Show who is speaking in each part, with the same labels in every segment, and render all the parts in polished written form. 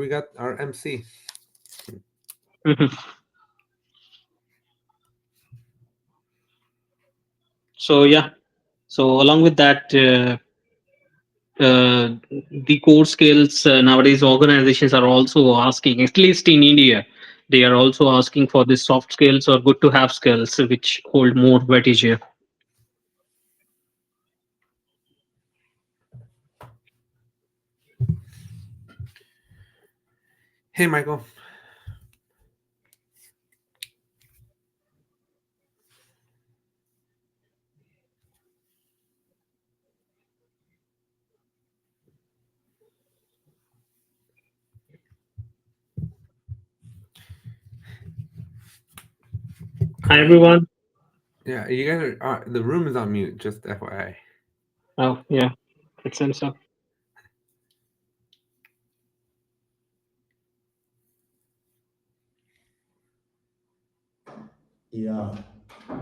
Speaker 1: We got our MC.
Speaker 2: Mhm. So yeah, so along with that, the core skills nowadays organizations are also asking, at least in India, they are also asking for the soft skills or good to have skills, which hold more weightage here.
Speaker 1: Hey, Michael.
Speaker 2: Hi
Speaker 1: Are you?
Speaker 2: everyone.
Speaker 1: Yeah, you guys are. The room is on mute. Just FYI.
Speaker 2: Oh yeah, it seems so.
Speaker 3: Yeah.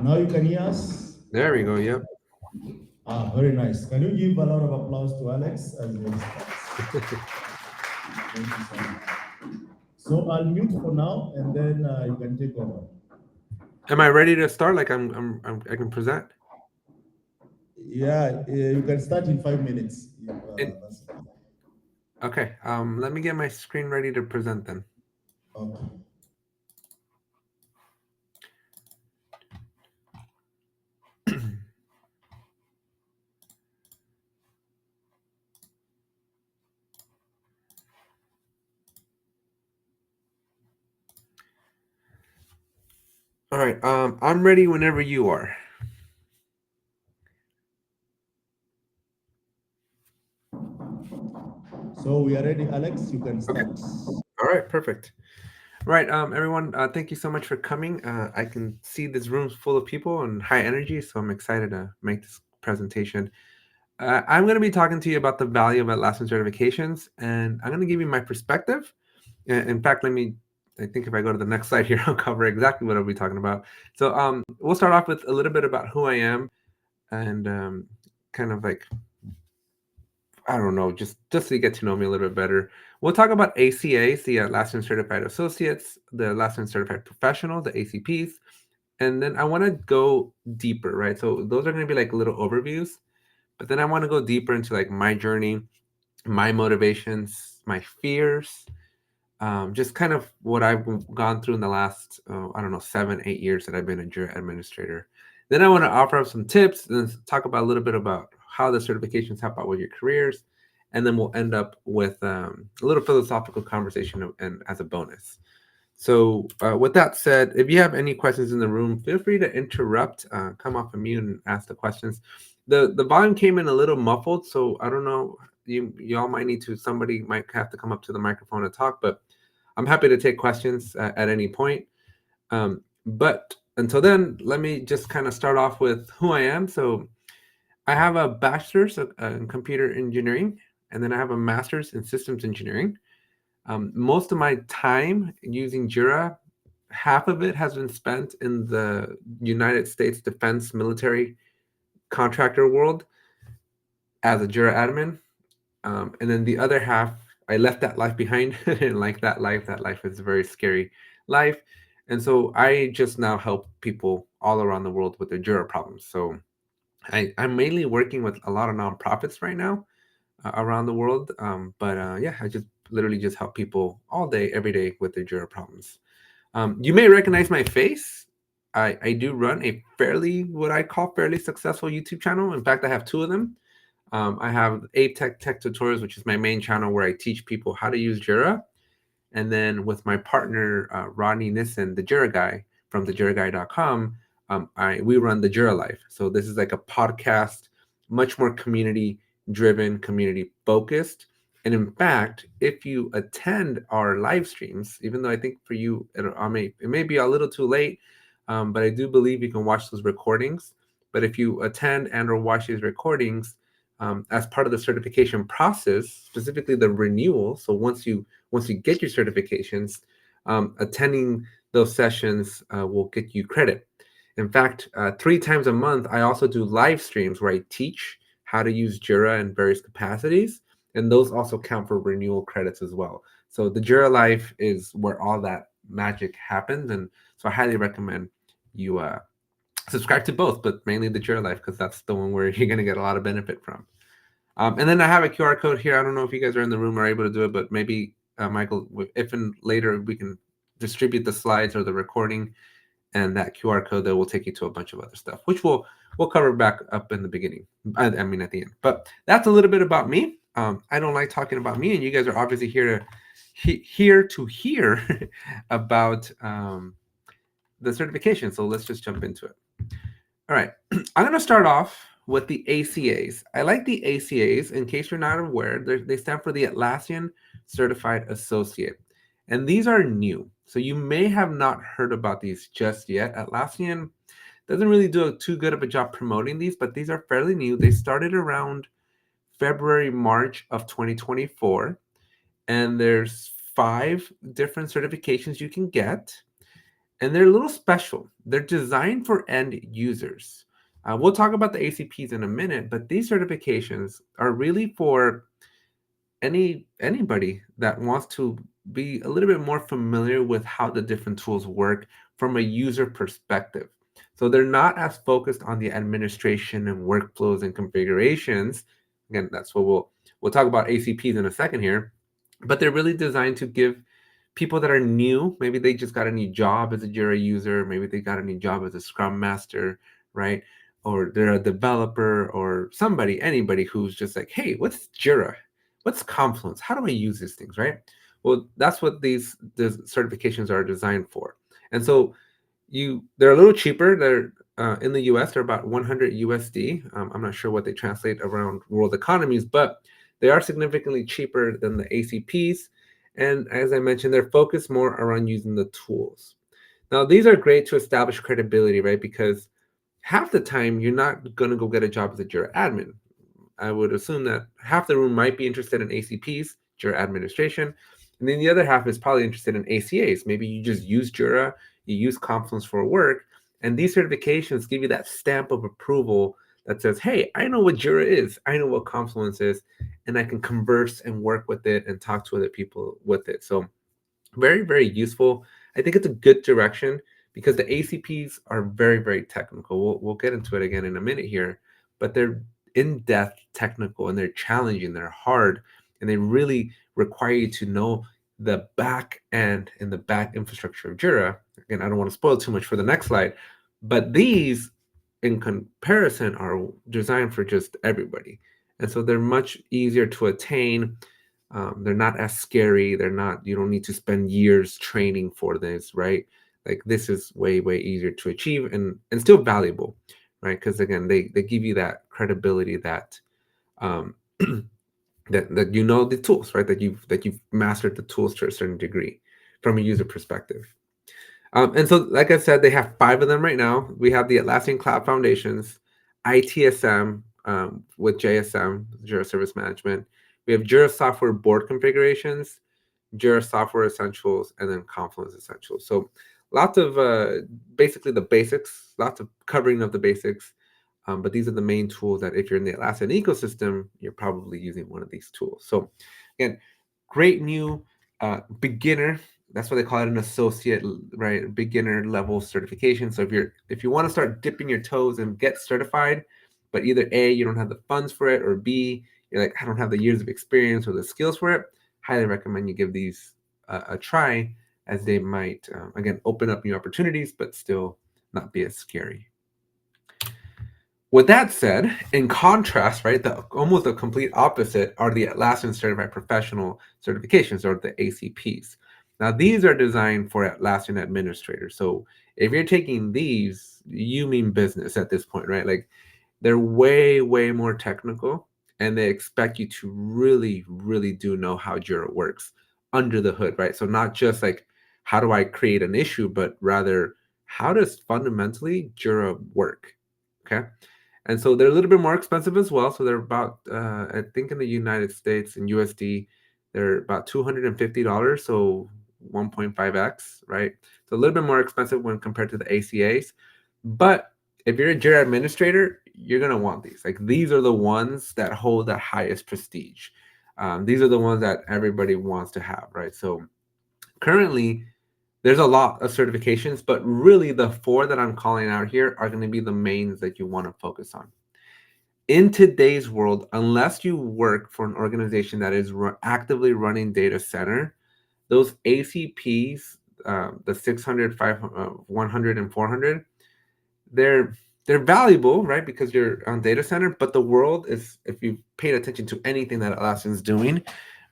Speaker 3: Now you can hear us?
Speaker 1: There we go. Yep.
Speaker 3: Very nice. Can you give a lot of applause to Alex as he starts? Thank you so much. So I'll mute for now and then you can take over.
Speaker 1: Am I ready to start? Like I can present.
Speaker 3: Yeah, you can start in 5 minutes. If,
Speaker 1: And
Speaker 3: that's okay.
Speaker 1: okay. Let me get my screen ready to present then.
Speaker 3: Okay.
Speaker 1: All right. I'm ready whenever you are.
Speaker 3: So we are ready, Alex. You can
Speaker 1: Okay.
Speaker 3: start.
Speaker 1: All right. Perfect. Right, everyone, thank you so much for coming. I can see this room's full of people and high energy, so I'm excited to make this presentation. I'm going to be talking to you about the value of Atlassian certifications, and I'm going to give you my perspective. In fact, I think if I go to the next slide here, I'll cover exactly what I'll be talking about. So we'll start off with a little bit about who I am and kind of like I don't know, just so you get to know me a little bit better. We'll talk about ACAs, the Atlassian Certified Associates, the Atlassian Certified Professional, the ACPs, and then I want to go deeper, right? So those are going to be like little overviews, but then I want to go deeper into like my journey, my motivations, my fears, just kind of what I've gone through in the last, I don't know, 7, 8 years that I've been a Jura administrator. Then I want to offer up some tips and then talk about a little bit about how the certifications help out with your careers. And then we'll end up with a little philosophical conversation and as a bonus. So with that said, if you have any questions in the room, feel free to interrupt, come off of mute and ask the questions. The volume came in a little muffled, so I don't know. Y'all might need to. Somebody might have to come up to the microphone and talk, but I'm happy to take questions at any point. But until then, let me just kind of start off with who I am. So I have a bachelor's in computer engineering, and then I have a master's in systems engineering. Most of my time using Jira, half of it has been spent in the United States defense military contractor world as a Jira admin. And then the other half, I left that life behind. I didn't like that life. That life is a very scary life. And so I just now help people all around the world with their Jira problems. So I'm mainly working with a lot of nonprofits right now around the world. But yeah, I just literally just help people all day, every day with their Jira problems. You may recognize my face. I do run a fairly, what I call fairly successful YouTube channel. In fact, I have two of them. I have Tech Tutorials, which is my main channel where I teach people how to use Jira. And then with my partner, Rodney Nissen, the Jira guy from thejiraguy.com, we run the Jira Life. So this is like a podcast, much more community driven, community focused. And in fact, if you attend our live streams, even though I think for you, it may be a little too late, but I do believe you can watch those recordings. But if you attend and or watch these recordings, as part of the certification process, specifically the renewal. So once you get your certifications, attending those sessions will get you credit. In fact, 3 times a month, I also do live streams where I teach how to use Jira in various capacities, and those also count for renewal credits as well. So the Jura Life is where all that magic happens, and so I highly recommend you subscribe to both, but mainly the Jura Life because that's the one where you're going to get a lot of benefit from. And then I have a QR code here. I don't know if you guys are in the room or able to do it, but maybe Michael, if and later we can distribute the slides or the recording and that QR code that will take you to a bunch of other stuff, which we'll cover back up in the beginning. I mean at the end. But that's a little bit about me. I don't like talking about me, and you guys are obviously here to hear about the certification. So let's just jump into it. All right, I'm going to start off with the ACAs. I like the ACAs. In case you're not aware, they stand for the Atlassian Certified Associate. And these are new. So you may have not heard about these just yet. Atlassian doesn't really do too good of a job promoting these, but these are fairly new. They started around February, March of 2024. And there's 5 different certifications you can get. And they're a little special. They're designed for end users. We'll talk about the ACPs in a minute, but these certifications are really for anybody that wants to be a little bit more familiar with how the different tools work from a user perspective. So they're not as focused on the administration and workflows and configurations. Again, that's what we'll talk about ACPs in a second here, but they're really designed to give people that are new, maybe they just got a new job as a Jira user, maybe they got a new job as a Scrum Master, right? Or they're a developer or anybody who's just like, hey, what's Jira? What's Confluence? How do I use these things, right? Well, that's what these certifications are designed for. And so they're a little cheaper. They're in the US, they're about 100 USD. I'm not sure what they translate around world economies, but they are significantly cheaper than the ACPs. And as I mentioned, they're focused more around using the tools. Now, these are great to establish credibility, right? Because half the time, you're not going to go get a job as a Jira admin. I would assume that half the room might be interested in ACPs, Jira administration, and then the other half is probably interested in ACAs. Maybe you just use Jira, you use Confluence for work, and these certifications give you that stamp of approval that says, hey, I know what Jira is, I know what Confluence is, and I can converse and work with it and talk to other people with it. So very, very useful. I think it's a good direction because the ACPs are very, very technical. We'll get into it again in a minute here, but they're in-depth technical and they're challenging, they're hard, and they really require you to know the back end and the back infrastructure of Jira. Again, I don't want to spoil too much for the next slide, but these in comparison are designed for just everybody. And so they're much easier to attain. They're not as scary. You don't need to spend years training for this, right? Like this is way, way easier to achieve and still valuable, right? Because again, they give you that credibility that that you know the tools, right? That you've mastered the tools to a certain degree from a user perspective. And so, like I said, they have 5 of them right now. We have the Atlassian Cloud Foundations, ITSM with JSM, Jira Service Management. We have Jira Software Board Configurations, Jira Software Essentials, and then Confluence Essentials. So lots of basically the basics, lots of covering of the basics. But these are the main tools that if you're in the Atlassian ecosystem, you're probably using one of these tools. So again, great new beginner. That's why they call it an associate, right? Beginner level certification. So if you want to start dipping your toes and get certified, but either A, you don't have the funds for it, or B, you're like, I don't have the years of experience or the skills for it, highly recommend you give these a try, as they might, again, open up new opportunities, but still not be as scary. With that said, in contrast, right, almost the complete opposite are the Atlassian Certified Professional certifications, or the ACPs. Now, these are designed for Atlassian administrators. So if you're taking these, you mean business at this point, right? Like they're way, way more technical, and they expect you to really, really do know how Jira works under the hood, right? So not just like, how do I create an issue, but rather, how does fundamentally Jira work, okay? And so they're a little bit more expensive as well. So they're about, I think in the United States in USD, they're about $250. So 1.5x, right? So a little bit more expensive when compared to the ACAs. But if you're a Jira administrator, you're going to want these. Like these are the ones that hold the highest prestige. These are the ones that everybody wants to have, right? So currently, there's a lot of certifications, but really the 4 that I'm calling out here are going to be the mains that you want to focus on. In today's world, unless you work for an organization that is actively running data center, those ACPs, the 600, 500, 100, and 400, they're valuable, right? Because you're on data center, but the world is, if you've paid attention to anything that Atlassian's doing,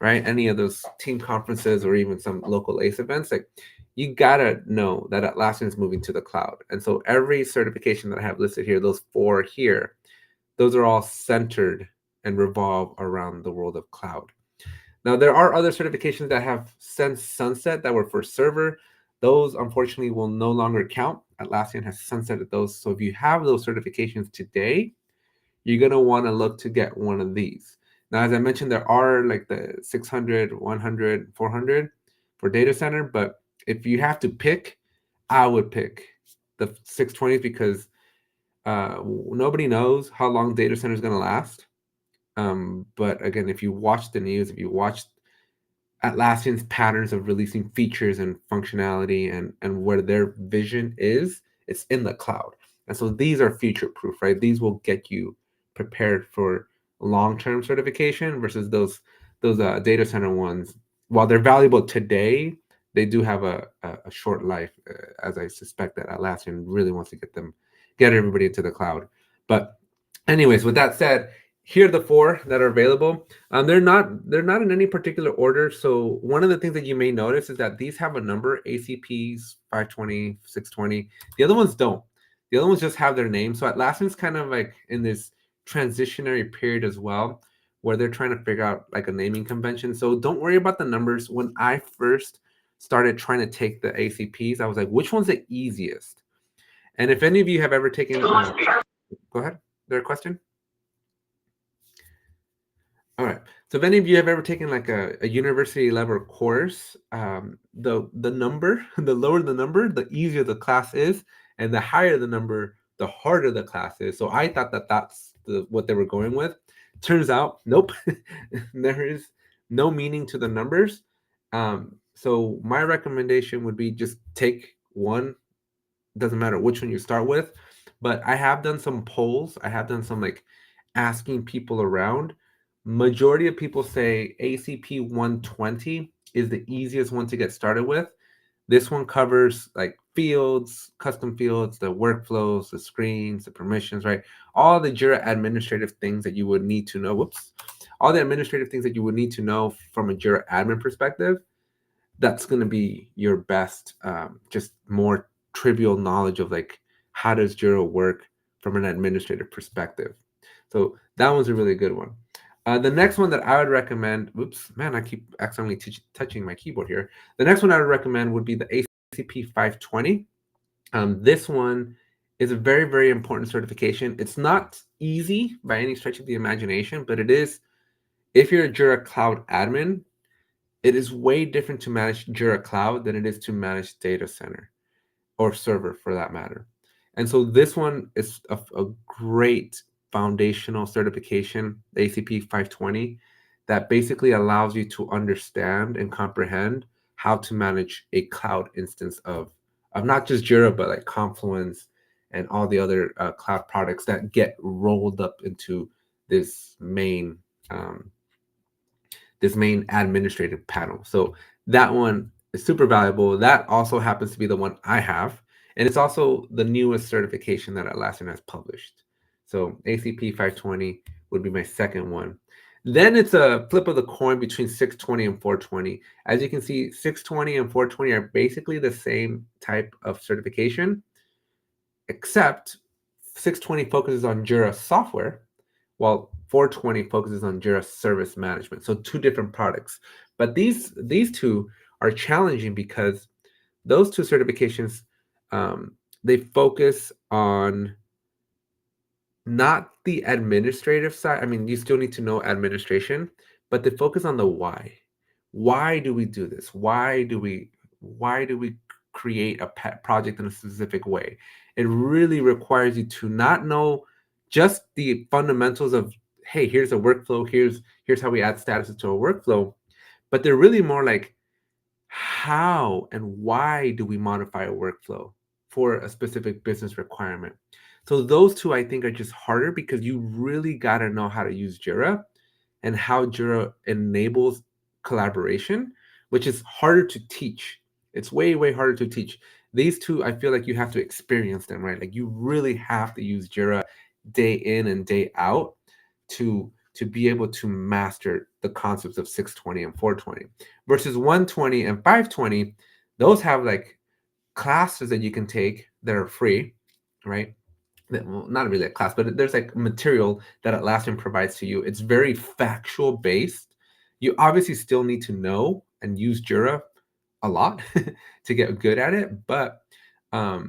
Speaker 1: right? Any of those team conferences or even some local ACE events, like you gotta know that Atlassian is moving to the cloud. And so every certification that I have listed here, those 4 here, those are all centered and revolve around the world of cloud. Now, there are other certifications that have since sunset that were for server. Those, unfortunately, will no longer count. Atlassian has sunsetted those. So if you have those certifications today, you're going to want to look to get one of these. Now, as I mentioned, there are like the 600, 100, 400 for data center. But if you have to pick, I would pick the 620s because nobody knows how long data center is going to last. But again, if you watch the news, if you watch Atlassian's patterns of releasing features and functionality and where their vision is, it's in the cloud. And so these are future proof, right? These will get you prepared for long-term certification versus those data center ones. While they're valuable today, they do have a short life, as I suspect that Atlassian really wants to get everybody into the cloud. But anyways, with that said, here are the 4 that are available. They're not in any particular order. So one of the things that you may notice is that these have a number: ACPs, 520, 620. The other ones don't. The other ones just have their name. So Atlassian's kind of like in this transitionary period as well, where they're trying to figure out like a naming convention. So don't worry about the numbers. When I first started trying to take the ACPs, I was like, which one's the easiest? And if any of you have ever taken, go ahead. Is there a question? All right. So if any of you have ever taken like a university level course, the number, the lower the number, the easier the class is, and the higher the number, the harder the class is. So I thought that that's what they were going with. Turns out, nope, there is no meaning to the numbers. So my recommendation would be just take one. Doesn't matter which one you start with, but I have done some polls. I have done some like asking people around. Majority of people say ACP 120 is the easiest one to get started with. This one covers like fields, custom fields, the workflows, the screens, the permissions, right? All the Jira administrative things that you would need to know. Whoops. All the administrative things that you would need to know from a Jira admin perspective. That's going to be your best, just more trivial knowledge of like, how does Jira work from an administrative perspective? So that one's a really good one. The next one that I would recommend, oops, man, I keep accidentally touching my keyboard here. The next one I would recommend would be the ACP 520. This one is a very, very important certification. It's not easy by any stretch of the imagination, but it is, if you're a Jira Cloud admin, it is way different to manage Jira Cloud than it is to manage data center or server for that matter. And so this one is a great foundational certification, the ACP 520, that basically allows you to understand and comprehend how to manage a cloud instance of not just Jira, but like Confluence and all the other cloud products that get rolled up into this main administrative panel. So that one is super valuable. That also happens to be the one I have. And it's also the newest certification that Atlassian has published. So ACP 520 would be my second one. Then it's a flip of the coin between 620 and 420. As you can see, 620 and 420 are basically the same type of certification, except 620 focuses on Jira software, while 420 focuses on Jira Service Management. So 2 different products. But these 2 are challenging because those 2 certifications, they focus on not the administrative side. I mean, you still need to know administration, but they focus on the why. Why do we do this? Why do we create a pet project in a specific way? It really requires you to not know just the fundamentals of hey, here's a workflow, here's how we add statuses to a workflow, but they're really more like, how and why do we modify a workflow for a specific business requirement? So those two I think are just harder because you really got to know how to use Jira and how Jira enables collaboration, which is harder to teach. It's way, way harder to teach. These two, I feel like you have to experience them, right? Like you really have to use Jira day in and day out to be able to master the concepts of 620 and 420 versus 120 and 520. Those have like classes that you can take that are free, right? Well, not really a class, but there's like material that Atlassian provides to you. It's very factual based. You obviously still need to know and use Jira a lot to get good at it, but the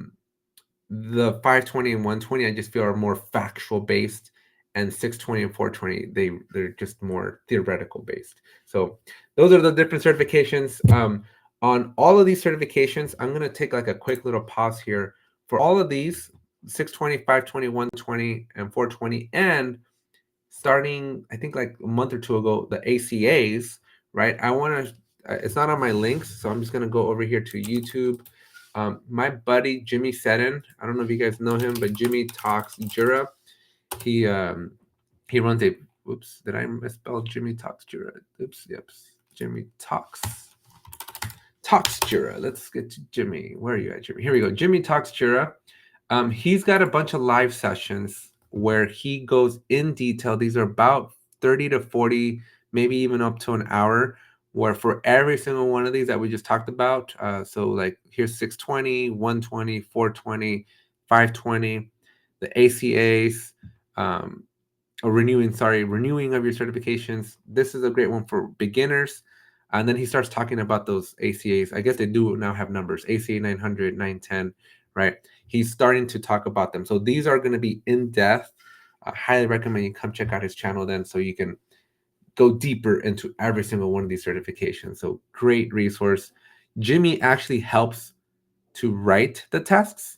Speaker 1: 520 and 120 I just feel are more factual based, and 620 and 420 they're just more theoretical based. So those are the different certifications. On all of these certifications, I'm going to take like a quick little pause here for all of these 620, 520, 120, and 420, and starting I think like a month or two ago, the ACAs, right? I want to it's not on my links, so I'm just going to go over here to YouTube. My buddy Jimmy Seddon, I don't know if you guys know him, but Jimmy Talks Jura. He runs a. Oops, did I misspell Jimmy Talks Jura? Oops, yep. Jimmy Talks Jura. Let's get to Jimmy. Where are you at, Jimmy? Here we go. Jimmy Talks Jura. He's got a bunch of live sessions where he goes in detail. These are about 30 to 40, maybe even up to an hour, where for every single one of these that we just talked about, so like here's 620, 120, 420, 520, the ACAs, renewing of your certifications. This is a great one for beginners. And then he starts talking about those ACAs. I guess they do now have numbers, ACA 900, 910, right? He's starting to talk about them. So these are going to be in depth. I highly recommend you come check out his channel then so you can go deeper into every single one of these certifications. So great resource. Jimmy actually helps to write the tests.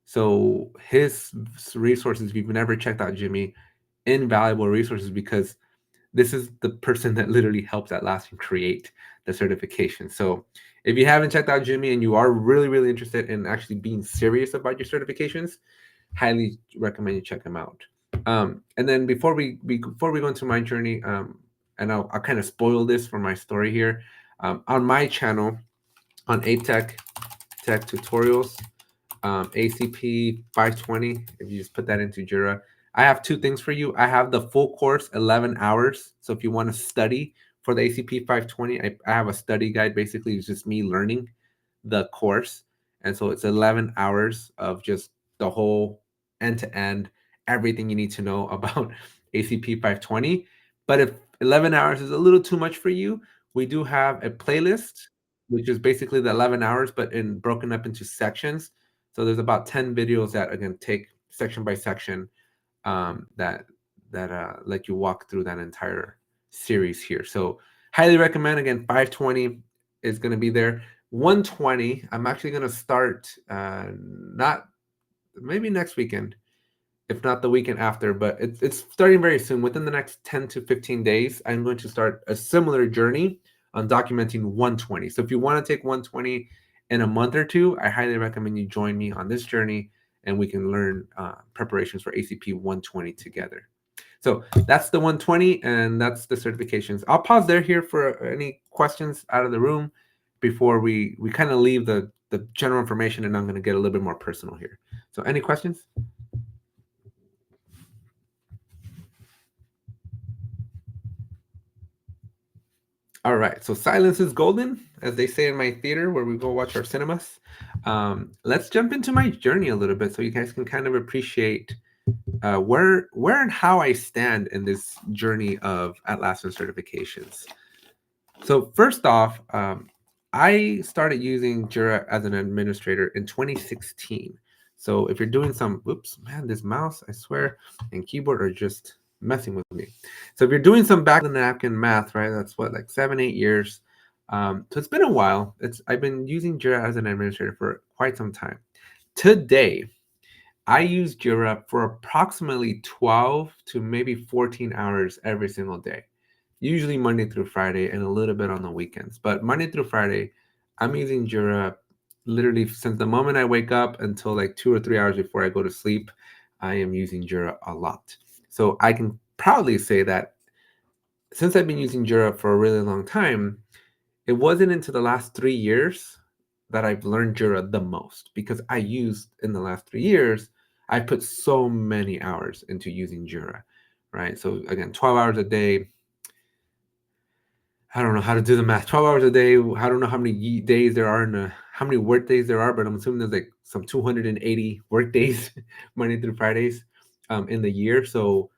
Speaker 1: So his resources, if you've never checked out Jimmy, invaluable resources, because this is the person that literally helps Atlassian create the certification. So if you haven't checked out Jimmy and you are really, really interested in actually being serious about your certifications, highly recommend you check him out. And then before we go into my journey, and I'll kind of spoil this for my story here. On my channel, on APTech Tech Tutorials, ACP 520, if you just put that into Jira, I have two things for you. I have the full course, 11 hours. So if you want to study for the ACP 520, I have a study guide. Basically, it's just me learning the course. And so it's 11 hours of just the whole end-to-end, everything you need to know about ACP 520. But if 11 hours is a little too much for you, we do have a playlist, which is basically the 11 hours, but broken up into sections. So there's about 10 videos that again take section by section, that let you walk through that entire series here. So highly recommend. Again, 520 is going to be there. 120, I'm actually going to start not maybe next weekend, if not the weekend after, but it's starting very soon. Within the next 10 to 15 days, I'm going to start a similar journey on documenting 120. So if you want to take 120 in a month or two, I highly recommend you join me on this journey, and we can learn preparations for ACP 120 together. So that's the 120, and that's the certifications. I'll pause there here for any questions out of the room before we kind of leave the general information, and I'm going to get a little bit more personal here. So any questions? All right, so silence is golden, as they say in my theater where we go watch our cinemas. Let's jump into my journey a little bit so you guys can kind of appreciate where and how I stand in this journey of Atlassian certifications. So first off, I started using Jira as an administrator in 2016. So if you're doing some, oops, man, this mouse, I swear, and keyboard are just messing with me. So if you're doing some back of the napkin math, right, that's what, like 7-8 years. So it's been a while. I've been using Jira as an administrator for quite some time. Today, I use Jira for approximately 12 to maybe 14 hours every single day, usually Monday through Friday and a little bit on the weekends. But Monday through Friday, I'm using Jira literally since the moment I wake up until like 2 or 3 hours before I go to sleep. I am using Jira a lot. So I can proudly say that since I've been using Jira for a really long time, it wasn't into the last 3 years that I've learned Jira the most, because I used in the last 3 years, I put so many hours into using Jira, right? So again, 12 hours a day. I don't know how to do the math. 12 hours a day. I don't know how many days there are how many work days there are, but I'm assuming there's like some 280 work days, Monday through Fridays, in the year. So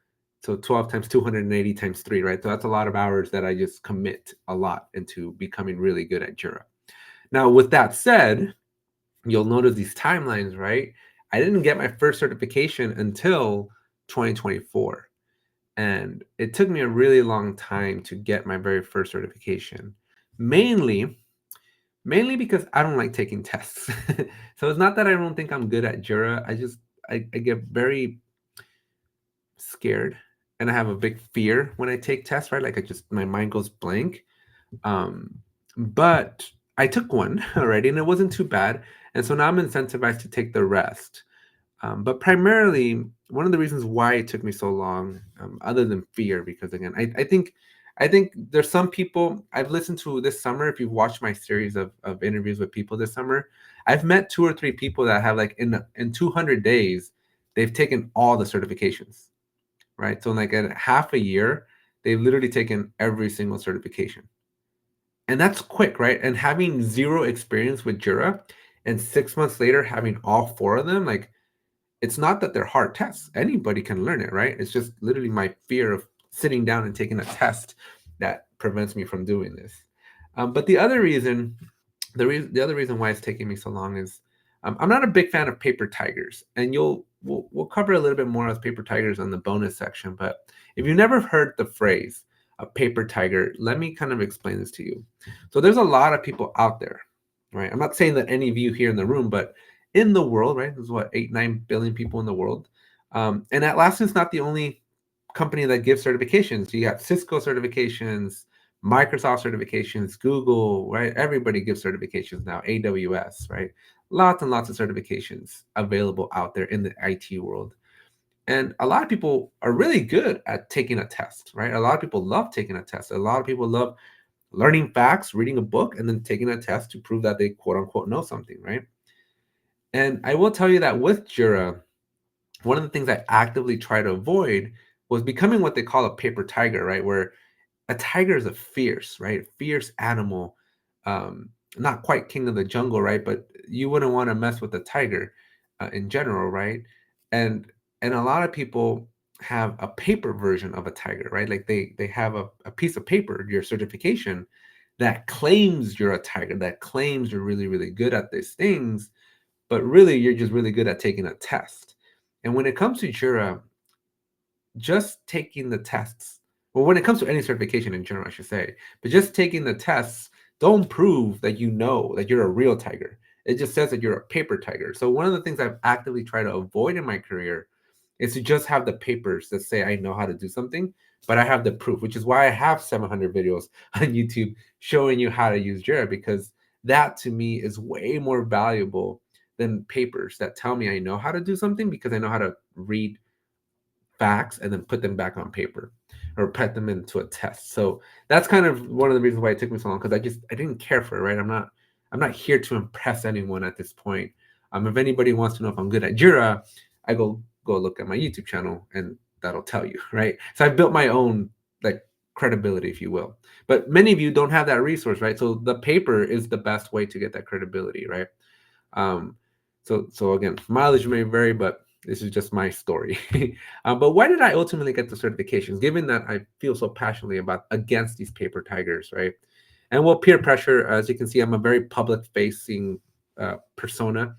Speaker 1: 12 times 280 times 3, right? So that's a lot of hours that I just commit a lot into becoming really good at Jira. Now, with that said, you'll notice these timelines, right? I didn't get my first certification until 2024. And it took me a really long time to get my very first certification, mainly because I don't like taking tests. So it's not that I don't think I'm good at Jira. I get very scared, and I have a big fear when I take tests, right? Like my mind goes blank. But I took one already and it wasn't too bad. And so now I'm incentivized to take the rest. But primarily, one of the reasons why it took me so long, other than fear, because again, I think there's some people I've listened to this summer. If you've watched my series of interviews with people this summer, I've met 2 or 3 people that have like in 200 days, they've taken all the certifications, right? So like in half a year, they've literally taken every single certification. And that's quick, right? And having zero experience with Jira and 6 months later having all 4 of them, like, it's not that they're hard tests. Anybody can learn it, right? It's just literally my fear of sitting down and taking a test that prevents me from doing this. But the other reason, the other reason why it's taking me so long is I'm not a big fan of paper tigers, and we'll cover a little bit more of paper tigers on the bonus section. But if you've never heard the phrase a paper tiger, let me kind of explain this to you. So there's a lot of people out there, right? I'm not saying that any of you here in the room, but in the world, right? There's what, 8, 9 billion people in the world. And Atlassian's not the only company that gives certifications. You got Cisco certifications, Microsoft certifications, Google, right? Everybody gives certifications now, AWS, right? Lots and lots of certifications available out there in the IT world. And a lot of people are really good at taking a test, right? A lot of people love taking a test. A lot of people love learning facts, reading a book, and then taking a test to prove that they quote unquote know something, right? And I will tell you that with Jira, one of the things I actively try to avoid was becoming what they call a paper tiger, right? Where a tiger is a fierce, right? Fierce animal, not quite king of the jungle, right? But you wouldn't want to mess with a tiger in general, right? And a lot of people have a paper version of a tiger, right? Like they have a piece of paper, your certification, that claims you're a tiger, that claims you're really, really good at these things, but really you're just really good at taking a test. And when it comes to Jira, just taking the tests, well, when it comes to any certification in general, I should say, but just taking the tests don't prove that you know that you're a real tiger. It just says that you're a paper tiger. So one of the things I've actively tried to avoid in my career is to just have the papers that say I know how to do something, but I have the proof, which is why I have 700 videos on YouTube showing you how to use Jira, because that to me is way more valuable than papers that tell me I know how to do something, because I know how to read facts and then put them back on paper or put them into a test. So that's kind of one of the reasons why it took me so long, because I didn't care for it, right? I'm not here to impress anyone at this point. If anybody wants to know if I'm good at Jira, I go look at my YouTube channel and that'll tell you, right? So I built my own like credibility, if you will. But many of you don't have that resource, right? So the paper is the best way to get that credibility, right? So again, mileage may vary, but this is just my story. But why did I ultimately get the certifications, given that I feel so passionately about against these paper tigers, right? And well, peer pressure, as you can see, I'm a very public-facing persona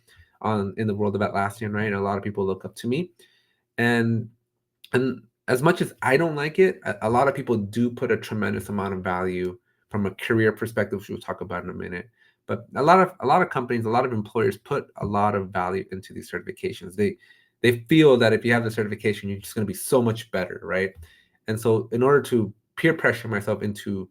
Speaker 1: in the world of Atlassian, right? And a lot of people look up to me, and as much as I don't like it, a lot of people do put a tremendous amount of value from a career perspective, which we'll talk about in a minute. But a lot of companies, a lot of employers put a lot of value into these certifications. they feel that if you have the certification, you're just going to be so much better, right? And so in order to peer pressure myself into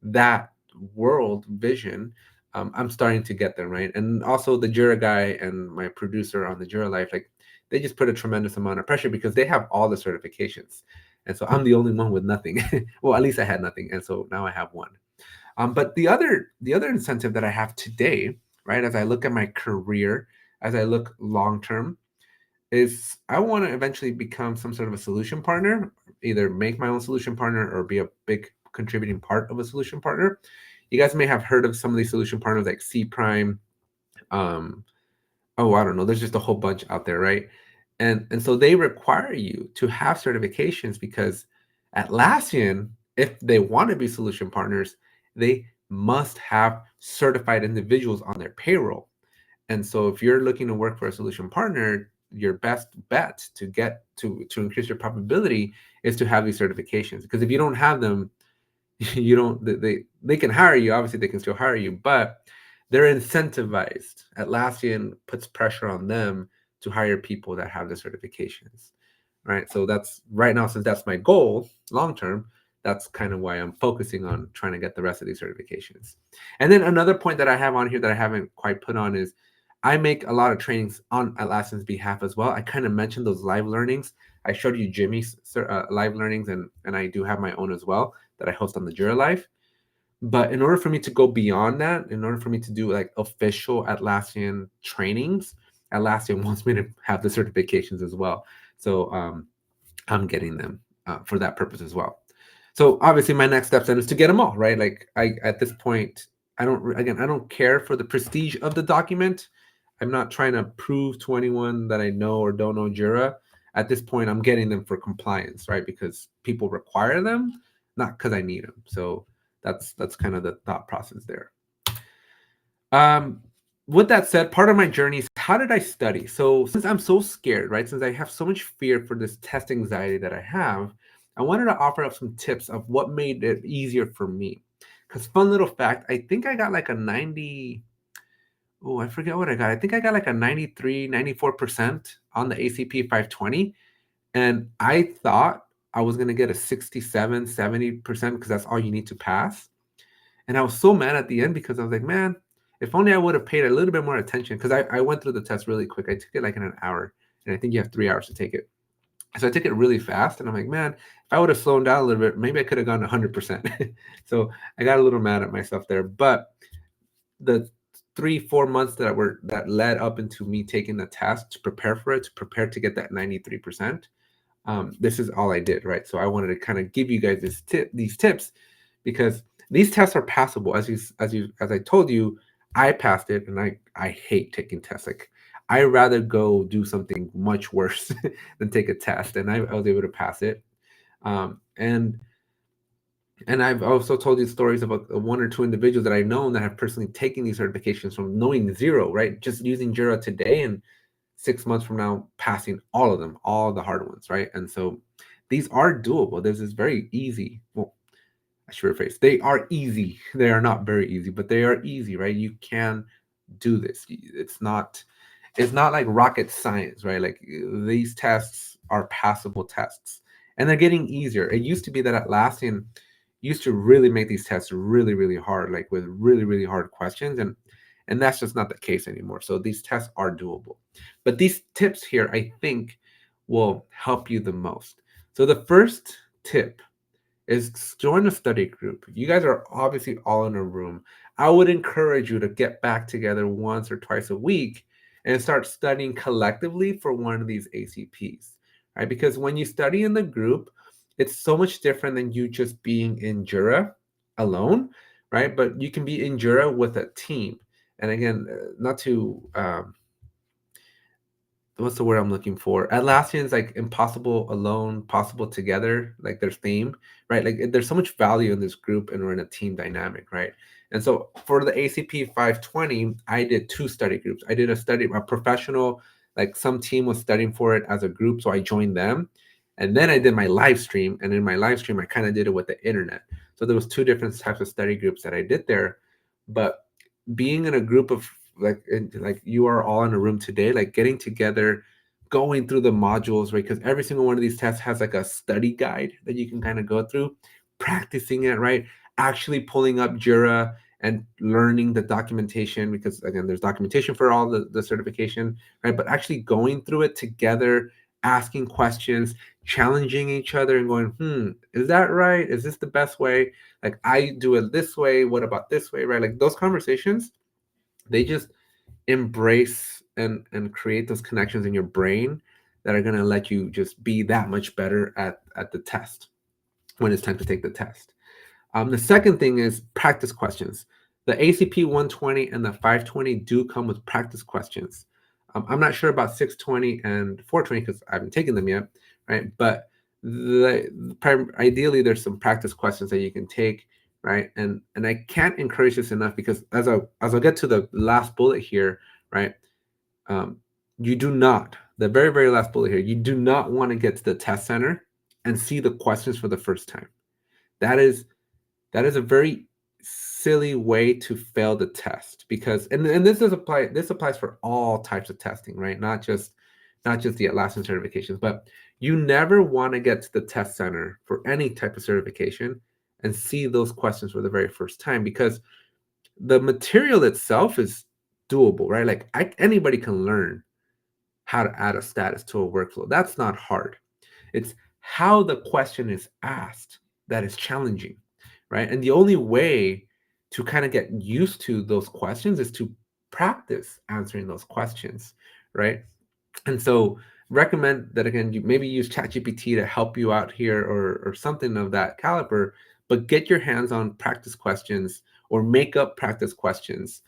Speaker 1: that world vision, I'm starting to get them, right? And also the Jura guy and my producer on the Jura Life, like they just put a tremendous amount of pressure because they have all the certifications. And so I'm the only one with nothing. Well, at least I had nothing. And so now I have one. But the other incentive that I have today, right, as I look at my career, as I look long term, is I want to eventually become some sort of a solution partner, either make my own solution partner or be a big contributing part of a solution partner. You guys may have heard of some of these solution partners like C Prime. Um, oh, I don't know. There's just a whole bunch out there, right? And so they require you to have certifications because Atlassian, if they want to be solution partners, they must have certified individuals on their payroll. And so if you're looking to work for a solution partner, your best bet to get to increase your probability is to have these certifications. Because if you don't have them, you don't they can hire you. Obviously, they can still hire you, but they're incentivized. Atlassian puts pressure on them to hire people that have the certifications, right? So that's right now, since that's my goal long term, that's kind of why I'm focusing on trying to get the rest of these certifications. And then another point that I have on here that I haven't quite put on is I make a lot of trainings on Atlassian's behalf as well. I kind of mentioned those live learnings. I showed you Jimmy's live learnings, and I do have my own as well that I host on the Jura Life. But in order for me to go beyond that, in order for me to do like official Atlassian trainings, Atlassian wants me to have the certifications as well. So I'm getting them for that purpose as well. So obviously my next step then is to get them all, right? Like at this point, I don't care for the prestige of the document. I'm not trying to prove to anyone that I know or don't know Jura. At this point, I'm getting them for compliance, right? Because people require them, not because I need them. So that's kind of the thought process there. With that said, part of my journey is how did I study? So since I'm so scared, right? Since I have so much fear for this test anxiety that I have, I wanted to offer up some tips of what made it easier for me. Because fun little fact, I think I got like a 90. Oh, I forget what I got. I think I got like a 93, 94% on the ACP 520. And I thought I was going to get a 67, 70% because that's all you need to pass. And I was so mad at the end because I was like, man, if only I would have paid a little bit more attention, because I went through the test really quick. I took it like in an hour, and I think you have 3 hours to take it. So I took it really fast, and I'm like, man, if I would have slowed down a little bit, maybe I could have gone 100%. So I got a little mad at myself there. But the 3-4 months that led up into me taking the test to prepare for it, to prepare to get that 93%, this is all I did, right? So I wanted to kind of give you guys these tips, because these tests are passable. As I told you, I passed it, and I hate taking tests. Like, I rather go do something much worse than take a test, and I was able to pass it. And I've also told you stories about one or two individuals that I know that have personally taken these certifications from knowing zero, right? Just using Jira today, and 6 months from now, passing all of them, all the hard ones, right? And so these are doable. This is very easy. Well, I should rephrase. They are easy. They are not very easy, but they are easy, right? You can do this. It's not like rocket science, right? Like, these tests are passable tests, and they're getting easier. It used to be that Atlassian used to really make these tests really, really hard, like with really, really hard questions, and that's just not the case anymore. So these tests are doable. But these tips here, I think, will help you the most. So the first tip is join a study group. You guys are obviously all in a room. I would encourage you to get back together once or twice a week and start studying collectively for one of these ACPs, right? Because when you study in the group, it's so much different than you just being in Jura alone, right? But you can be in Jura with a team. And again, not to what's the word I'm looking for? Atlassian's like impossible alone, possible together, like their theme, right? Like, there's so much value in this group, and we're in a team dynamic, right? And so for the ACP 520, I did 2 study groups. I did a professional, like some team was studying for it as a group, so I joined them. And then I did my live stream, and in my live stream, I kind of did it with the internet. So there was 2 different types of study groups that I did there. But being in a group of like you are all in a room today, like getting together going through the modules, right? Because every single one of these tests has like a study guide that you can kind of go through, practicing it, right? Actually pulling up Jira and learning the documentation, because again, there's documentation for all the certification, right? But actually going through it together, asking questions, challenging each other and going, is that right? Is this the best way? Like, I do it this way. What about this way, right? Like, those conversations, they just embrace and create those connections in your brain that are going to let you just be that much better at the test when it's time to take the test. The second thing is practice questions. The ACP 120 and the 520 do come with practice questions. I'm not sure about 620 and 420 because I haven't taken them yet, right? But ideally, there's some practice questions that you can take, right? And I can't encourage this enough, because as I'll get to the last bullet here, right? You do not, the very, very last bullet here, you do not want to get to the test center and see the questions for the first time. That is a very silly way to fail the test, because and this applies for all types of testing, right? Not just the Atlassian certifications, but you never want to get to the test center for any type of certification and see those questions for the very first time, because the material itself is doable, right? Like, anybody can learn how to add a status to a workflow. That's not hard. It's how the question is asked that is challenging, right? And the only way to kind of get used to those questions is to practice answering those questions, right? And so recommend that, again, you maybe use ChatGPT to help you out here, or something of that caliber, but get your hands on practice questions or make up practice questions.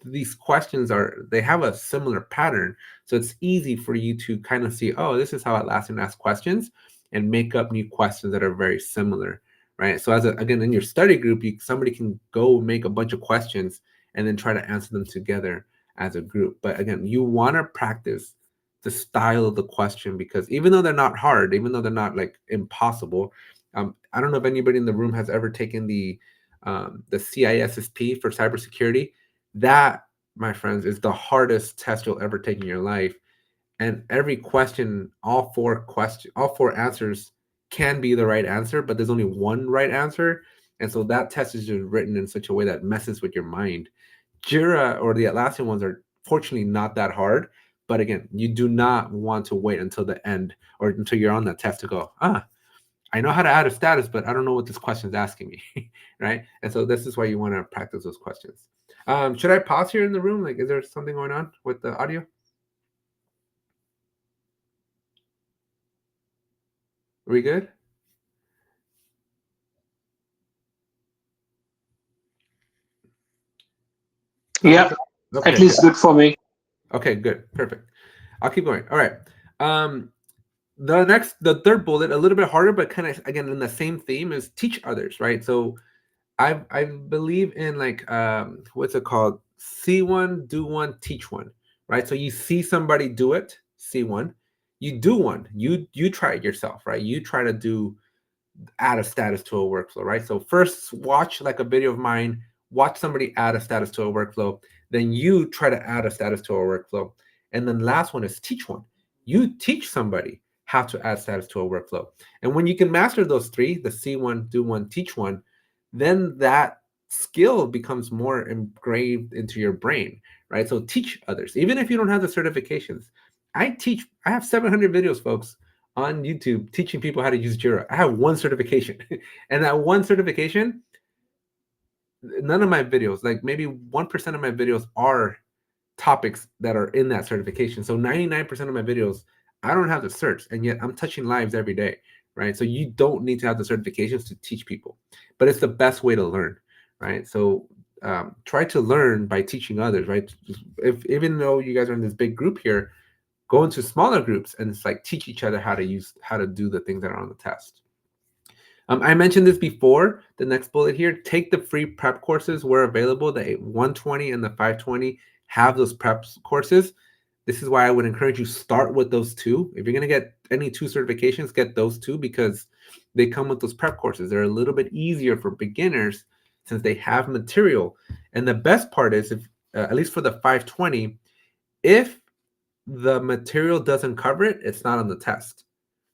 Speaker 1: These questions they have a similar pattern. So it's easy for you to kind of see, oh, this is how Atlassian asks questions, and make up new questions that are very similar, right? So again, in your study group, somebody can go make a bunch of questions and then try to answer them together as a group. But again, you want to practice the style of the question, because even though they're not hard, even though they're not like impossible, I don't know if anybody in the room has ever taken the CISSP for cybersecurity. That, my friends, is the hardest test you'll ever take in your life. And every question, all four answers can be the right answer, but there's only one right answer. And so that test is just written in such a way that messes with your mind. Jira or the Atlassian ones are fortunately not that hard. But again, you do not want to wait until the end or until you're on that test to go, I know how to add a status, but I don't know what this question is asking me, right? And so this is why you want to practice those questions. Should I pause here in the room? Like, is there something going on with the audio? Are we good?
Speaker 2: Yeah,
Speaker 1: okay.
Speaker 2: At least good for me.
Speaker 1: Okay, good. Perfect. I'll keep going. All right. The third bullet, a little bit harder, but kind of, again, in the same theme, is teach others, right? So I believe in, like, what's it called? See one, do one, teach one, right? So you see somebody do it, see one. You do one. You try it yourself, right? You try to add a status to a workflow, right? So first, watch like a video of mine, watch somebody add a status to a workflow, then you try to add a status to a workflow. And then last one is teach one. You teach somebody how to add status to a workflow. And when you can master those three, the see one, do one, teach one, then that skill becomes more engraved into your brain, right? So teach others, even if you don't have the certifications. I have 700 videos, folks, on YouTube teaching people how to use Jira. I have one certification, and that one certification, none of my videos, like maybe 1% of my videos, are topics that are in that certification. So 99% of my videos, I don't have the certs, and yet I'm touching lives every day, right? So you don't need to have the certifications to teach people, but it's the best way to learn, right? So try to learn by teaching others, right? Even though you guys are in this big group here, go into smaller groups and it's like teach each other how to do the things that are on the test. I mentioned this before. The next bullet here: take the free prep courses where available. The 120 and the 520 have those prep courses. This is why I would encourage you, start with those two. If you're going to get any two certifications, get those two, because they come with those prep courses. They're a little bit easier for beginners since they have material. And the best part is, if at least for the 520, if the material doesn't cover it, it's not on the test.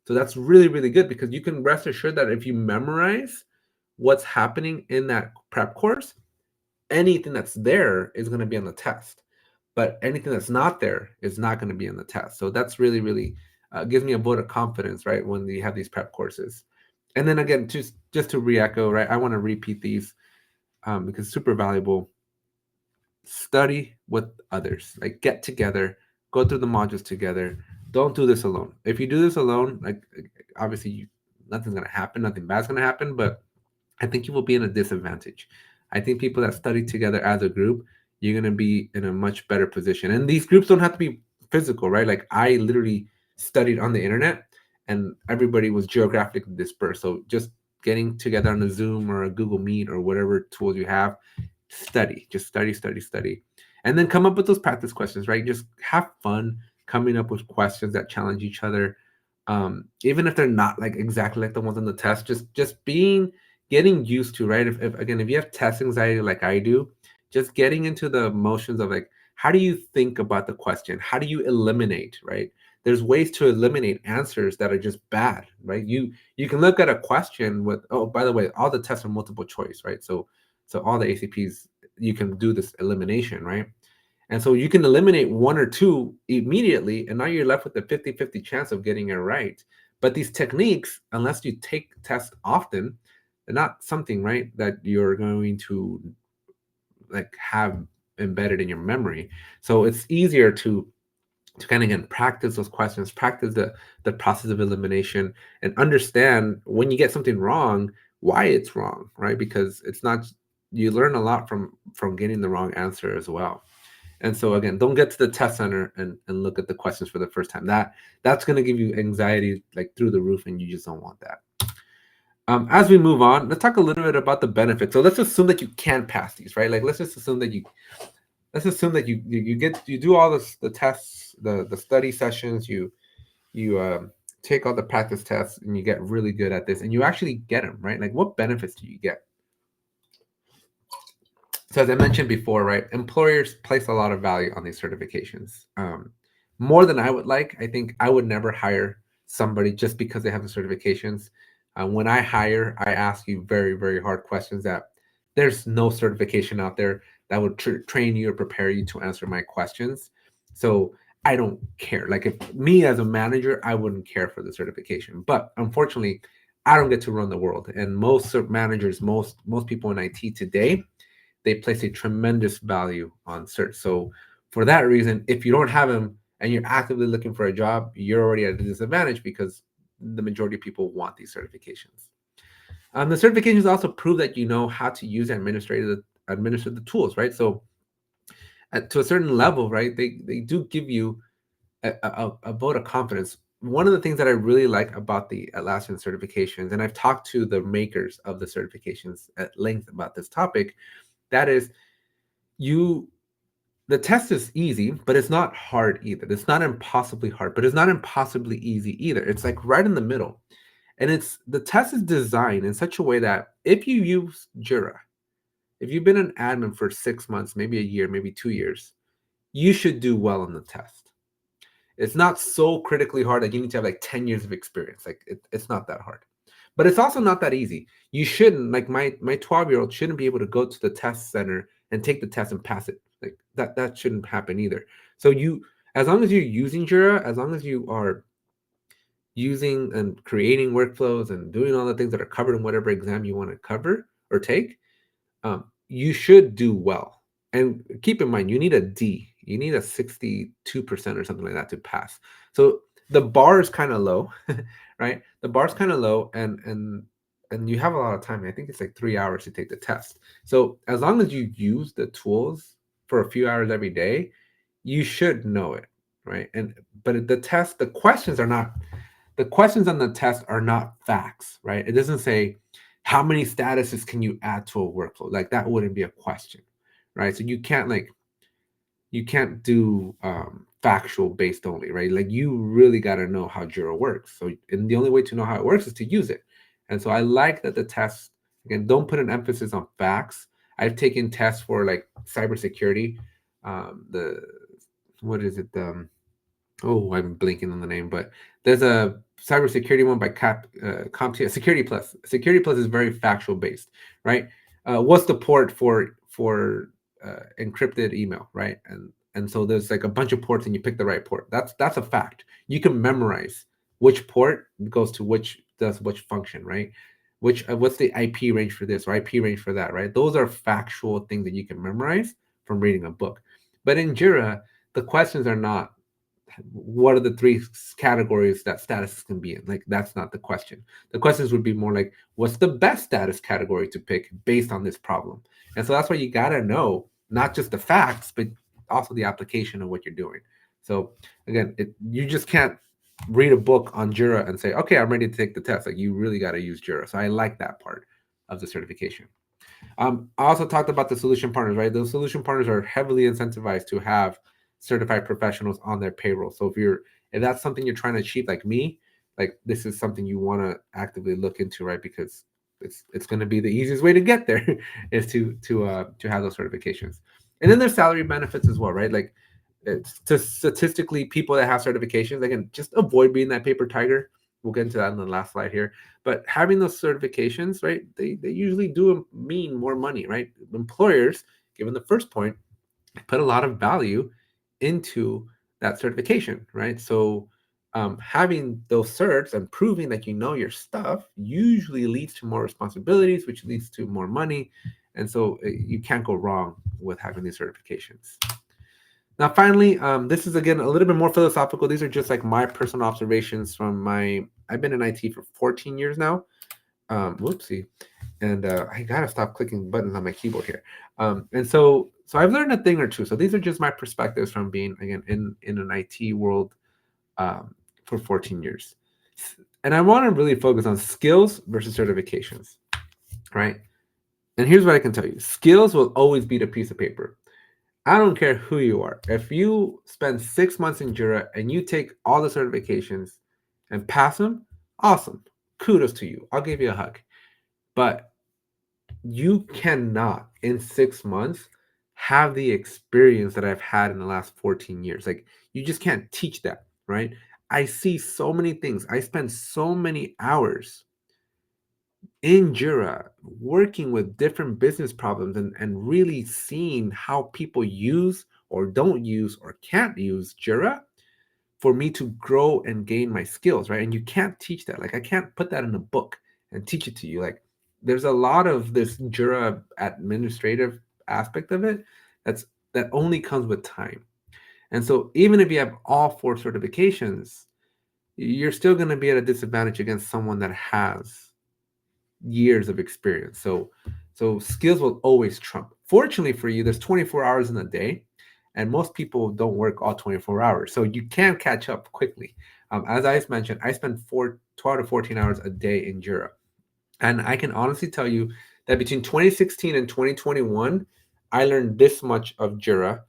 Speaker 1: So that's really, really good, because you can rest assured that if you memorize what's happening in that prep course, anything that's there is going to be on the test. But anything that's not there is not going to be on the test. So that's really, really gives me a vote of confidence, right, when you have these prep courses. And then again, just to re-echo, right, I want to repeat these because it's super valuable. Study with others, like get together, go through the modules together. Don't do this alone. If you do this alone, like obviously nothing's going to happen, nothing bad's going to happen, but I think you will be in a disadvantage. I think people that study together as a group, you're going to be in a much better position. And these groups don't have to be physical, right? Like I literally studied on the internet and everybody was geographically dispersed. So just getting together on a Zoom or a Google Meet or whatever tools you have, study, just study, study, study. And then come up with those practice questions, right? Just have fun coming up with questions that challenge each other. Even if they're not like exactly like the ones on the test, just getting used to, right? If you have test anxiety like I do, just getting into the motions of like, how do you think about the question? How do you eliminate, right? There's ways to eliminate answers that are just bad, right? You can look at a question with, oh, by the way, all the tests are multiple choice, right? So all the ACPs, you can do this elimination, right? And so you can eliminate one or two immediately, and now you're left with a 50-50 chance of getting it right. But these techniques, unless you take tests often, they're not something, right, that you're going to like have embedded in your memory. So it's easier to kind of again practice those questions, practice the process of elimination, and understand when you get something wrong, why it's wrong, right? Because it's not, you learn a lot from getting the wrong answer as well. And so again, don't get to the test center and look at the questions for the first time. That's going to give you anxiety like through the roof, and you just don't want that. As we move on, let's talk a little bit about the benefits. So let's assume that you can pass these, right? Like let's assume that you do all the tests, the study sessions, you take all the practice tests, and you get really good at this, and you actually get them, right? Like what benefits do you get? So as I mentioned before, right, employers place a lot of value on these certifications, more than I would like. I think I would never hire somebody just because they have the certifications. When I hire, I ask you very, very hard questions that there's no certification out there that would train you or prepare you to answer my questions. So I don't care. Like if me as a manager, I wouldn't care for the certification. But unfortunately, I don't get to run the world. And most managers, most people in IT today, they place a tremendous value on certs. So for that reason, if you don't have them and you're actively looking for a job, you're already at a disadvantage because the majority of people want these certifications. The certifications also prove that you know how to use and administer the tools, right? So to a certain level, right, they do give you a vote of confidence. One of the things that I really like about the Atlassian certifications, and I've talked to the makers of the certifications at length about this topic, that is, the test is easy, but it's not hard either. It's not impossibly hard, but it's not impossibly easy either. It's like right in the middle. And the test is designed in such a way that if you use Jira, if you've been an admin for 6 months, maybe a year, maybe 2 years, you should do well on the test. It's not so critically hard that you need to have like 10 years of experience. Like it's not that hard. But it's also not that easy. You shouldn't, like my 12-year-old shouldn't be able to go to the test center and take the test and pass it. Like that shouldn't happen either. So as long as you're using Jira, as long as you are using and creating workflows and doing all the things that are covered in whatever exam you want to cover or take, you should do well. And keep in mind, you need a D. You need a 62% or something like that to pass. So the bar is kind of low, right? The bar is kind of low, and you have a lot of time. I think it's like 3 hours to take the test. So as long as you use the tools for a few hours every day, you should know it, right? But the questions on the test are not facts, right? It doesn't say how many statuses can you add to a workflow. Like that wouldn't be a question, right? So you can't do factual based only, right? Like you really got to know how Jira works. So, and the only way to know how it works is to use it. And so I like that the tests, again, don't put an emphasis on facts. I've taken tests for like cybersecurity, what is it? oh, I'm blinking on the name, but there's a cybersecurity one by CompTIA, Security Plus. Security Plus is very factual based, right? What's the port for encrypted email, right? And so there's like a bunch of ports, and you pick the right port. That's a fact. You can memorize which port goes to which does which function, right? Which what's the IP range for this or IP range for that, right? Those are factual things that you can memorize from reading a book. But in Jira, the questions are not what are the three categories that statuses can be in? Like, that's not the question. The questions would be more like, what's the best status category to pick based on this problem? And so that's why you got to know not just the facts, but also the application of what you're doing. So again, you just can't read a book on Jira and say, okay, I'm ready to take the test. Like, you really got to use Jira. So I like that part of the certification. I also talked about the solution partners, right? Those solution partners are heavily incentivized to have certified professionals on their payroll. So if that's something you're trying to achieve, like me, like this is something you want to actively look into, right? Because it's going to be the easiest way to get there is to have those certifications. And then there's salary benefits as well, right? Like, it's just statistically, people that have certifications, again, just avoid being that paper tiger. We'll get into that in the last slide here. But having those certifications, right, they usually do mean more money, right? Employers, given the first point, put a lot of value into that certification, right? So having those certs and proving that you know your stuff usually leads to more responsibilities, which leads to more money. And so you can't go wrong with having these certifications. Now, finally, this is again a little bit more philosophical. These are just like my personal observations from I've been in IT for 14 years now. Whoopsie. And I gotta stop clicking buttons on my keyboard here. And so I've learned a thing or two. So these are just my perspectives from being, again, in an IT world for 14 years. And I want to really focus on skills versus certifications, right? And here's what I can tell you. Skills will always beat a piece of paper. I don't care who you are. If you spend 6 months in Jira and you take all the certifications and pass them, awesome. Kudos to you. I'll give you a hug. But you cannot, in 6 months, have the experience that I've had in the last 14 years. Like, you just can't teach that, right? I see so many things. I spend so many hours in Jira working with different business problems and really seeing how people use or don't use or can't use Jira for me to grow and gain my skills, right? And you can't teach that. Like, I can't put that in a book and teach it to you. Like, there's a lot of this Jira administrative aspect of it that only comes with time. And so even if you have all 4 certifications, you're still going to be at a disadvantage against someone that has years of experience. So skills will always trump. Fortunately for you, there's 24 hours in a day, and most people don't work all 24 hours. So you can catch up quickly. As I mentioned, I spend 12 to 14 hours a day in Jira. And I can honestly tell you that between 2016 and 2021, I learned this much of Jira.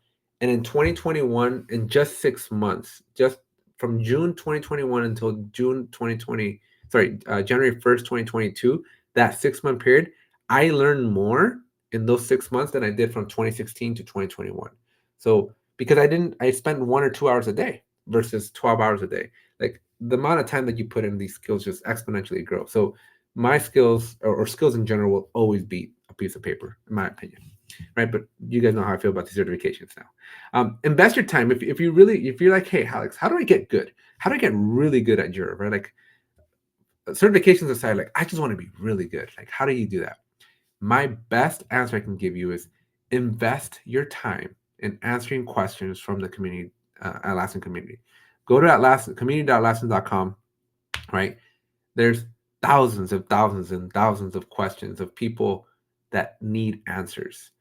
Speaker 1: And in 2021, in just 6 months, just from June 2021 until June 2020, January 1st, 2022, that 6 month period, I learned more in those 6 months than I did from 2016 to 2021. So because I spent 1 or 2 hours a day versus 12 hours a day. Like, the amount of time that you put in these skills just exponentially grow. So my skills or skills in general will always beat a piece of paper, in my opinion, right? But you guys know how I feel about these certifications now. Invest your time. If you're like, hey, Alex, how do I get good? How do I get really good at Jira, right? Like, certifications aside, like, I just want to be really good. Like, how do you do that? My best answer I can give you is invest your time in answering questions from the community, Atlassian community. Go to community.atlassian.com, right? There's thousands and thousands of questions of people that need answers.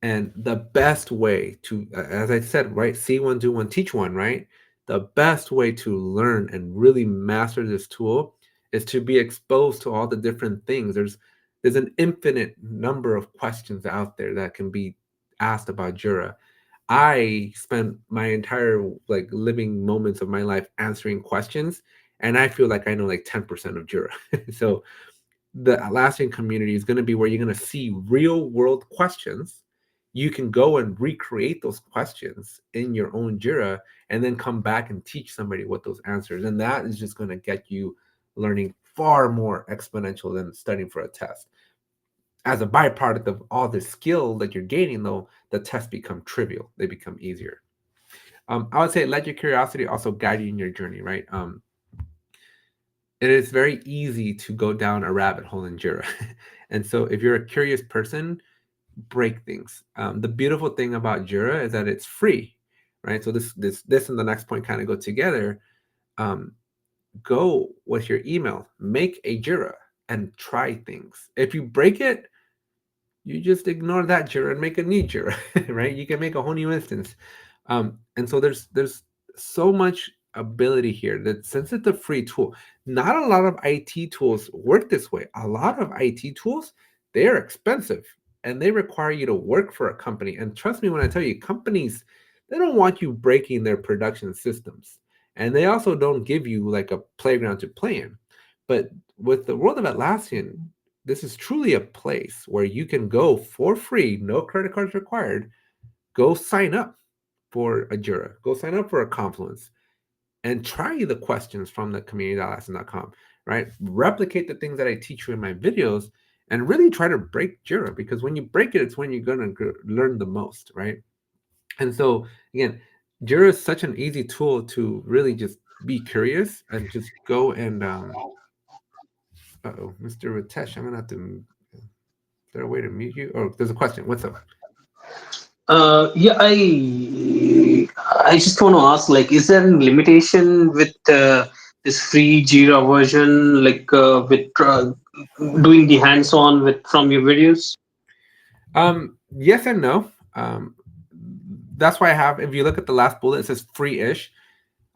Speaker 1: And the best way to, as I said, right, see one, do one, teach one, right? The best way to learn and really master this tool is to be exposed to all the different things. There's an infinite number of questions out there that can be asked about Jira. I spent my entire like living moments of my life answering questions, and I feel like I know like 10% of Jira. So the Atlassian community is going to be where you're going to see real world questions you can go and recreate those questions in your own Jira and then come back and teach somebody what those answers. And that is just going to get you learning far more exponential than studying for a test. As a byproduct of all the skill that you're gaining, though, the tests become trivial. They become easier. I would say let your curiosity also guide you in your journey, right? It is very easy to go down a rabbit hole in Jira. And so if you're a curious person, break things. The beautiful thing about Jira is that it's free, right? So this and the next point kind of go together. Go with your email, make a Jira and try things. If you break it, you just ignore that Jira and make a new Jira, right? You can make a whole new instance. And so there's so much ability here that since it's a free tool, not a lot of IT tools work this way. A lot of IT tools, they are expensive and they require you to work for a company. And trust me when I tell you, companies, they don't want you breaking their production systems. And they also don't give you like a playground to play in. But with the world of Atlassian, this is truly a place where you can go for free, no credit cards required. Go sign up for a Jira, go sign up for a Confluence, and try the questions from the community.atlassian.com, right? Replicate the things that I teach you in my videos and really try to break Jira, because when you break it, it's when you're going to learn the most, right? And so, again, Jira is such an easy tool to really just be curious and just go and, Mr. Ritesh, I'm going to have to, is there a way to mute you? Oh, there's a question. What's up?
Speaker 2: Yeah, I just want to ask, like, is there a limitation with this free Jira version, like with doing the hands-on with from your videos?
Speaker 1: Yes and no. That's why I have, if you look at the last bullet, it says free-ish.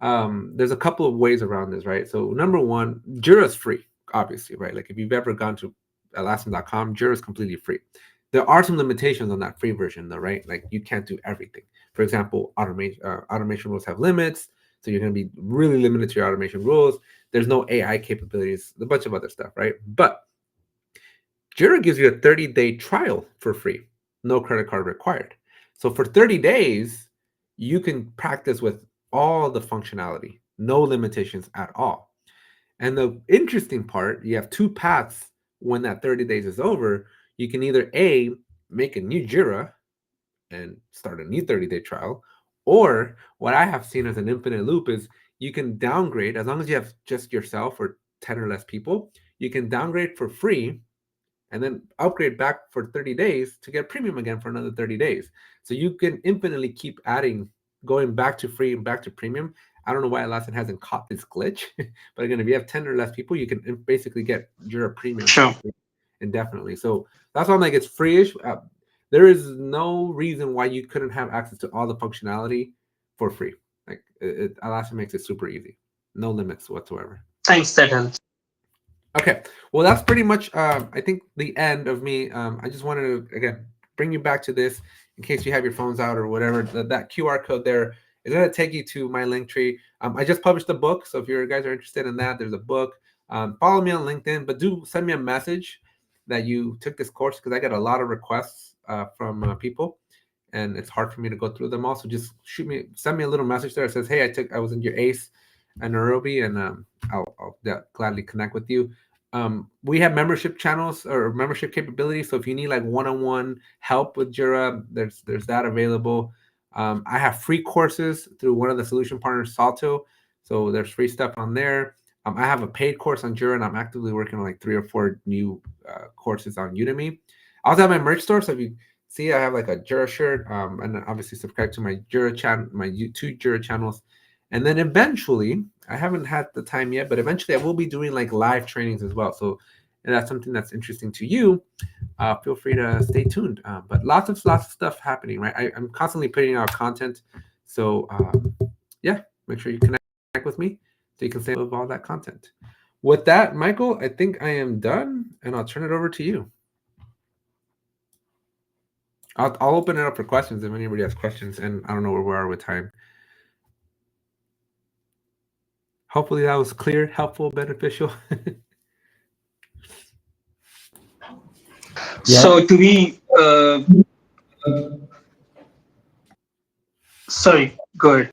Speaker 1: There's a couple of ways around this, right? So number one, Jira is free, obviously, right? Like if you've ever gone to Atlassian.com, Jira is completely free. There are some limitations on that free version, though, right? Like you can't do everything. For example, automation rules have limits, so you're going to be really limited to your automation rules. There's no AI capabilities, a bunch of other stuff, right? But Jira gives you a 30-day trial for free, no credit card required. So for 30 days, you can practice with all the functionality, no limitations at all. And the interesting part, you have two paths when that 30 days is over. You can either A, make a new Jira and start a new 30-day trial, or what I have seen as an infinite loop is you can downgrade, as long as you have just yourself or 10 or less people, you can downgrade for free and then upgrade back for 30 days to get premium again for another 30 days. So you can infinitely keep adding, going back to free and back to premium. I don't know why Atlassian hasn't caught this glitch, but again, if you have 10 or less people, you can basically get Jira premium indefinitely. So that's why I'm like, it's free-ish. There is no reason why you couldn't have access to all the functionality for free. Like Atlassian makes it super easy, no limits whatsoever.
Speaker 2: Thanks, that helps.
Speaker 1: Okay, well, that's pretty much, I think, the end of me. I just wanted to, again, bring you back to this in case you have your phones out or whatever. That QR code there is going to take you to my link tree. I just published a book, so if you guys are interested in that, there's a book. Follow me on LinkedIn, but do send me a message that you took this course, because I get a lot of requests from people, and it's hard for me to go through them all. So just send me a little message there that says, hey, I was in your ACE in Nairobi, and I'll gladly connect with you. We have membership channels or membership capabilities. So if you need like one-on-one help with Jira, there's that available. I have free courses through one of the solution partners, Salto. So there's free stuff on there. I have a paid course on Jira, and I'm actively working on like 3 or 4 new courses on Udemy. I also have my merch store. So if you see, I have like a Jira shirt, and then obviously subscribe to my Jira channel, my YouTube Jira channels. And then eventually, I haven't had the time yet, but eventually I will be doing like live trainings as well. So if that's something that's interesting to you, feel free to stay tuned. But lots of stuff happening, right? I'm constantly putting out content. So yeah, make sure you connect with me so you can stay up with all that content. With that, Michael, I think I am done, and I'll turn it over to you. I'll open it up for questions if anybody has questions, and I don't know where we are with time. Hopefully that was clear, helpful, beneficial.
Speaker 2: So to be Sorry, go ahead.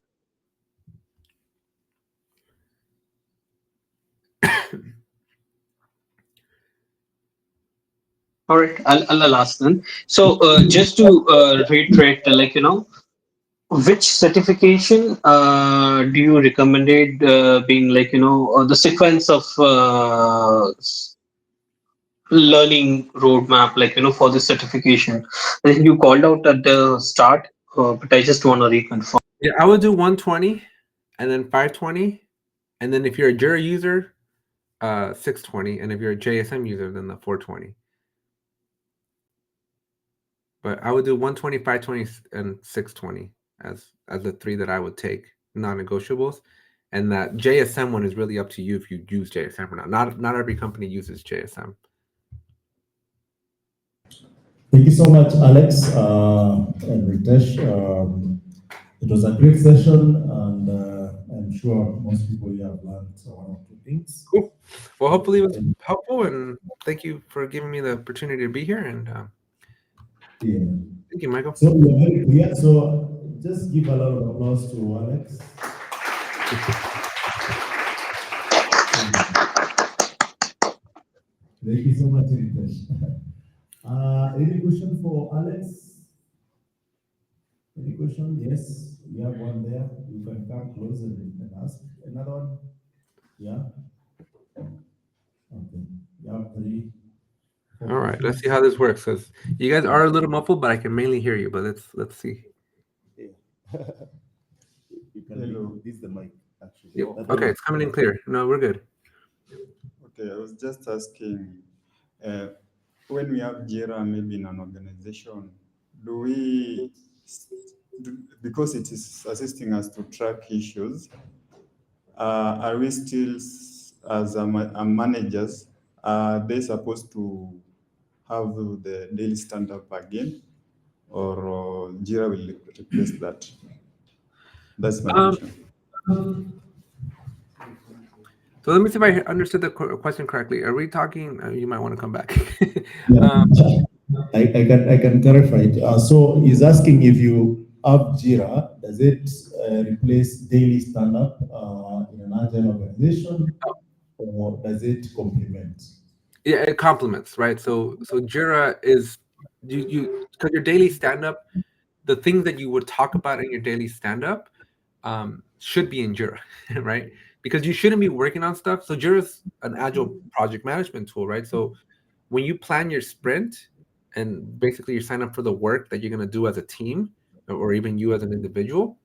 Speaker 2: All right, I'll ask then. So, just to reiterate, which certification do you recommended being the sequence of learning roadmap, for this certification? I think you called out at the start, but I just want to reconfirm.
Speaker 1: Yeah, I would do 120 and then 520. And then if you're a Jura user, 620. And if you're a JSM user, then the 420. But I would do 120, 520, and 620 as the three that I would take, non-negotiables. And that JSM one is really up to you if you use JSM or not. Not every company uses JSM.
Speaker 3: Thank you so much, Alex and Ritesh. It was a great session, and I'm sure most people here have learned one or two things.
Speaker 1: Cool. Well, hopefully it was helpful, and thank you for giving me the opportunity to be here. And
Speaker 3: Yeah.
Speaker 1: thank you, Michael.
Speaker 3: So we're very clear. So just give a lot of applause to Alex. Thank you so much, Ritesh. Any question for Alex? Any question? Yes, we have one there. You can come closer and ask. Another one? Yeah. Okay. You have three.
Speaker 1: All right, let's see how this works. Because you guys are a little muffled, but I can mainly hear you. But let's see.
Speaker 3: Yeah. You can Hello. This is the mic, actually.
Speaker 1: Yep. Okay, it's coming in clear. No, we're good.
Speaker 4: Okay, I was just asking, when we have Jira maybe in an organization, do we, because it is assisting us to track issues, are we still, as managers, are they supposed to have the daily stand-up again, or Jira will replace that? That's my question.
Speaker 1: So let me see if I understood the question correctly. Are we talking? You might want to come back.
Speaker 3: Yeah. I can clarify it. So he's asking if you have Jira, does it replace daily stand-up in an agile organization, or does it complement?
Speaker 1: Yeah, it complements, right? So Jira is you because your daily stand-up, the things that you would talk about in your daily stand-up should be in Jira, right? Because you shouldn't be working on stuff. So Jira is an agile project management tool, right? So when you plan your sprint and basically you sign up for the work that you're going to do as a team or even you as an individual,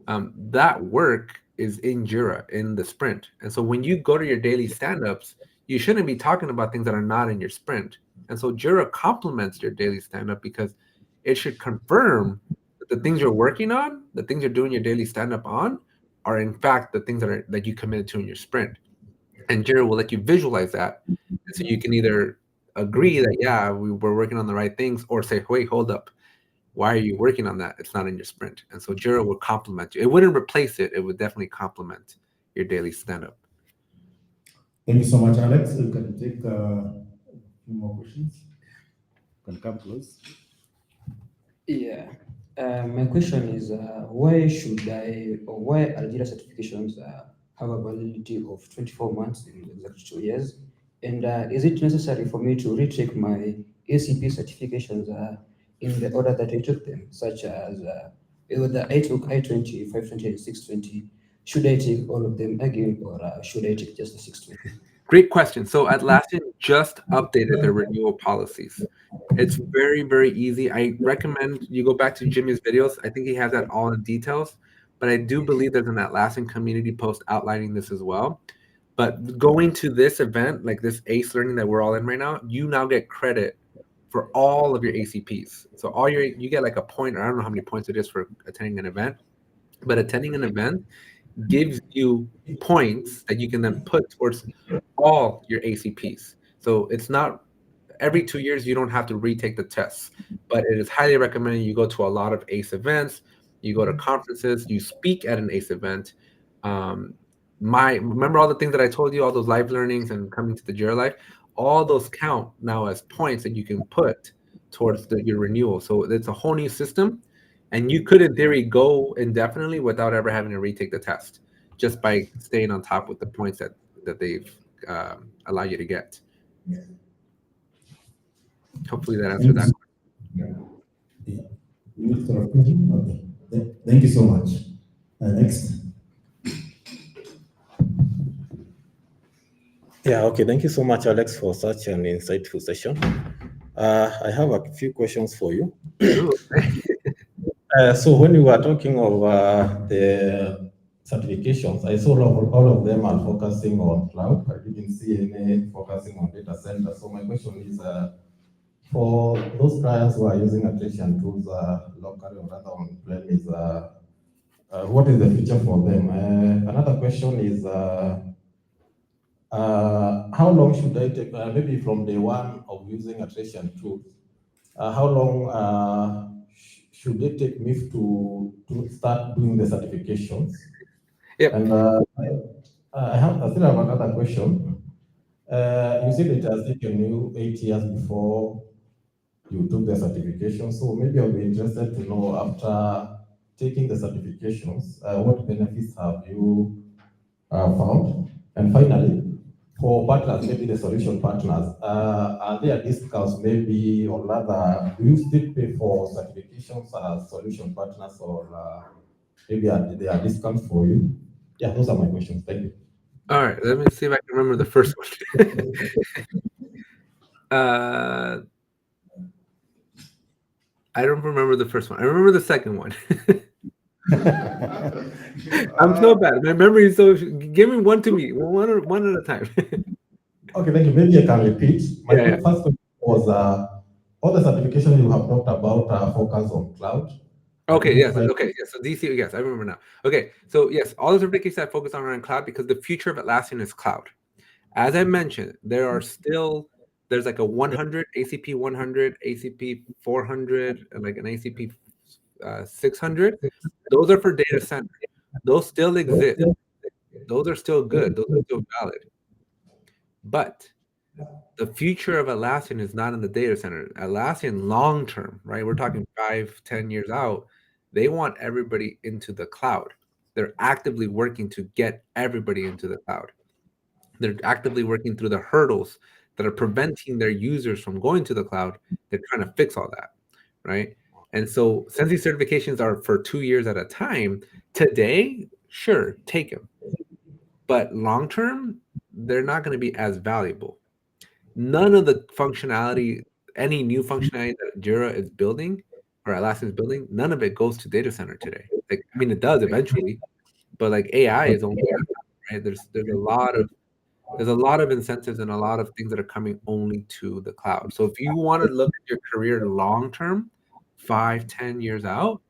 Speaker 1: that work is in Jira in the sprint. And so when you go to your daily stand-ups, you shouldn't be talking about things that are not in your sprint. And so Jira complements your daily stand-up because it should confirm that the things you're working on, the things you're doing your daily stand-up on, are in fact the things that you committed to in your sprint. And Jira will let you visualize that. And so you can either agree that, yeah, we're working on the right things, or say, wait, hold up. Why are you working on that? It's not in your sprint. And so Jira will complement you. It wouldn't replace it. It would definitely complement your daily stand-up.
Speaker 3: Thank you so much, Alex. We can take a few more questions. You can come close.
Speaker 5: Yeah. My question is, why should I, or why are Jira certifications have a validity of 24 months, in exactly 2 years? And is it necessary for me to retake my ACP certifications in the order that I took them, such as whether I took I-20, 520, and 620? Should I take all of them again, or should I take just the 620?
Speaker 1: Great question. So Atlassian just updated their renewal policies. It's very, very easy. I recommend you go back to Jimmy's videos. I think he has that all in details, but I do believe there's an Atlassian community post outlining this as well. But going to this event, like this ACE learning that we're all in right now, you now get credit for all of your ACPs. So you get like a point, or I don't know how many points it is for attending an event, but attending an event gives you points that you can then put towards all your ACPs. So it's not every 2 years, you don't have to retake the tests, but it is highly recommended you go to a lot of ACE events, you go to conferences, you speak at an ACE event. Remember all the things that I told you, all those live learnings and coming to the Jira Life, all those count now as points that you can put towards your renewal. So it's a whole new system. And you could, in theory, go indefinitely without ever having to retake the test, just by staying on top with the points that they've allow you to get. Hopefully that answered that.
Speaker 3: Yeah. Okay. Thank you so much. Next.
Speaker 6: Yeah, okay. Thank you so much, Alex, for such an insightful session. I have a few questions for you. So when you were talking of the certifications, I saw all of them are focusing on cloud. I didn't see any focusing on data center. So my question is, for those clients who are using Atlassian tools locally or rather on premise, what is the future for them? Another question is, how long should I take, maybe from day one of using Atlassian tools, how long should it take me to start doing the certifications?
Speaker 1: Yep.
Speaker 6: And I still have another question. You said it has taken you 8 years before you took the certification. So maybe I'll be interested to know, after taking the certifications, what benefits have you found? And finally, for partners, maybe the solution partners, are there discounts maybe, or rather, do you still pay for certifications as solution partners, or maybe there are discounts for you? Yeah, those are my questions. Thank you.
Speaker 1: All right, let me see if I can remember the first one. I don't remember the first one. I remember the second one. I'm so bad. My memory is so. Give me one to me, one at a time.
Speaker 6: Okay, thank you. Maybe I can repeat. My
Speaker 1: Yeah.
Speaker 6: first question was, all the certifications you have talked about are focused on cloud.
Speaker 1: Okay, yes, okay, yes. So DC, yes, I remember now. Okay, so yes, all the certifications I focus on cloud, because the future of Atlassian is cloud. As I mentioned, there's like a 100 ACP 100, ACP 400, and like an ACP 600. Those are for data center. Those still exist. Those are still good. Those are still valid. But the future of Atlassian is not in the data center. Atlassian long term, right? We're talking 5-10 years out. They want everybody into the cloud. They're actively working to get everybody into the cloud. They're actively working through the hurdles that are preventing their users from going to the cloud. They're trying to fix all that, right? And so, since these certifications are for 2 years at a time, today, sure, take them. But long term, they're not going to be as valuable. None of the functionality, any new functionality that Jura is building or Atlassian is building, none of it goes to data center today. Like, I mean, it does eventually, but like AI is only, right? There's a lot of incentives and a lot of things that are coming only to the cloud. So if you want to look at your career long term, 5-10 years out,